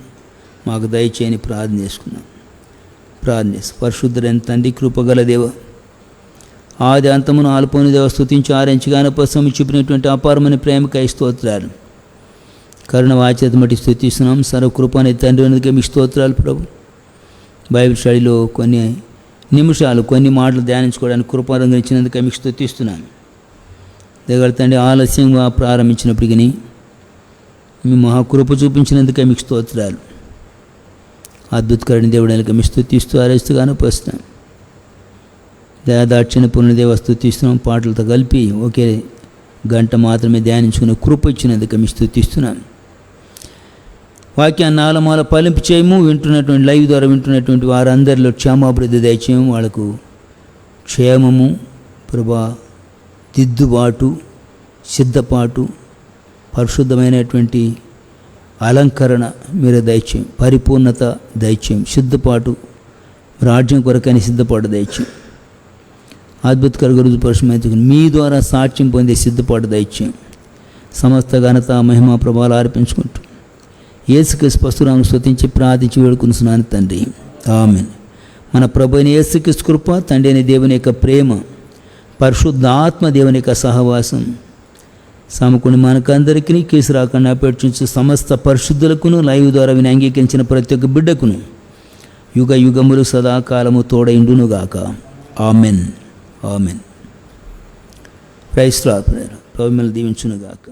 మాకు దయచేయని ప్రార్థన చేసుకున్నాం. ప్రార్థన చేసి, పరిశుద్ధుడైన తండ్రి, కృపగల దేవ, ఆది అంతమును ఆల్పోని దేవ, స్తుతించి ఆరించగానే పశ్చిమ చూపినటువంటి అపారమైన ప్రేమకై స్తోత్రాలు. కరుణ వాచ్యత మట్టి స్తుతిస్తున్నాం. సర్వకృపాని తండ్రి అందుకే మీ స్తోత్రాలు ప్రభు. బైబిల్ స్టడీలో కొన్ని నిమిషాలు కొన్ని మాటలు ధ్యానించుకోవడానికి కృపారంగా ఇచ్చినందుకే మీకు స్తుతిస్తున్నాను. దగ్గర తండ్రి, ఆలస్యంగా ప్రారంభించినప్పటికీ మీ మహాకృప చూపించినందుకే మీకు స్తోత్రాలు. అద్భుతకరణ దేవుడానికి మీ స్తుతిస్తూ ఆరేస్తూగానే పోస్తున్నాం. దయాదాక్షిణ్య పూర్ణ దేవ స్తుతిస్తున్నాం. పాటలతో కలిపి ఒకే గంట మాత్రమే ధ్యానించుకునే కృప ఇచ్చినందుకు మీ స్తుతిస్తున్నాను. వాక్యాన్ని నాలమాల ఫలింపు చేయము. వింటున్నటువంటి లైవ్ ద్వారా వింటున్నటువంటి వారందరిలో క్షేమాభివృద్ధి దయచేయము. వాళ్ళకు క్షేమము ప్రభా, దిద్దుబాటు, సిద్ధపాటు, పరిశుద్ధమైనటువంటి అలంకరణ మీరు దయచేయం. పరిపూర్ణత దయచేయం. సిద్ధపాటు, రాజ్యం కొరకని సిద్ధపాటు దయచేయం. అద్భుతకర గురుజు పరుషమైతే మీ ద్వారా సాక్ష్యం పొందే సిద్ధపాటు దయచేయం. సమస్త ఘనత, మహిమ, ప్రభావాలు అర్పించుకుంటూ యేసుక్రీస్తు పస్తురామును స్తుతించి ప్రార్థించి వేడుకున్నాను తండ్రి, ఆమేన్. మన ప్రభు అయిన యేసుక్రీస్తు కృప, తండ్రి అయిన దేవుని యొక్క ప్రేమ, పరిశుద్ధాత్మ దేవుని యొక్క సహవాసం సమకూడి మనకందరికీ కేసు రాకుండా అపేక్షించు సమస్త పరిశుద్ధులకును లైవ్ ద్వారా విని అంగీకరించిన ప్రతి ఒక్క బిడ్డకును యుగ యుగములు సదాకాలము తోడైండునుగాక. ఆమెన్. ఆమెన్. Praise lord. ప్రభువు మిమ్మల్ని దీవించునుగాక.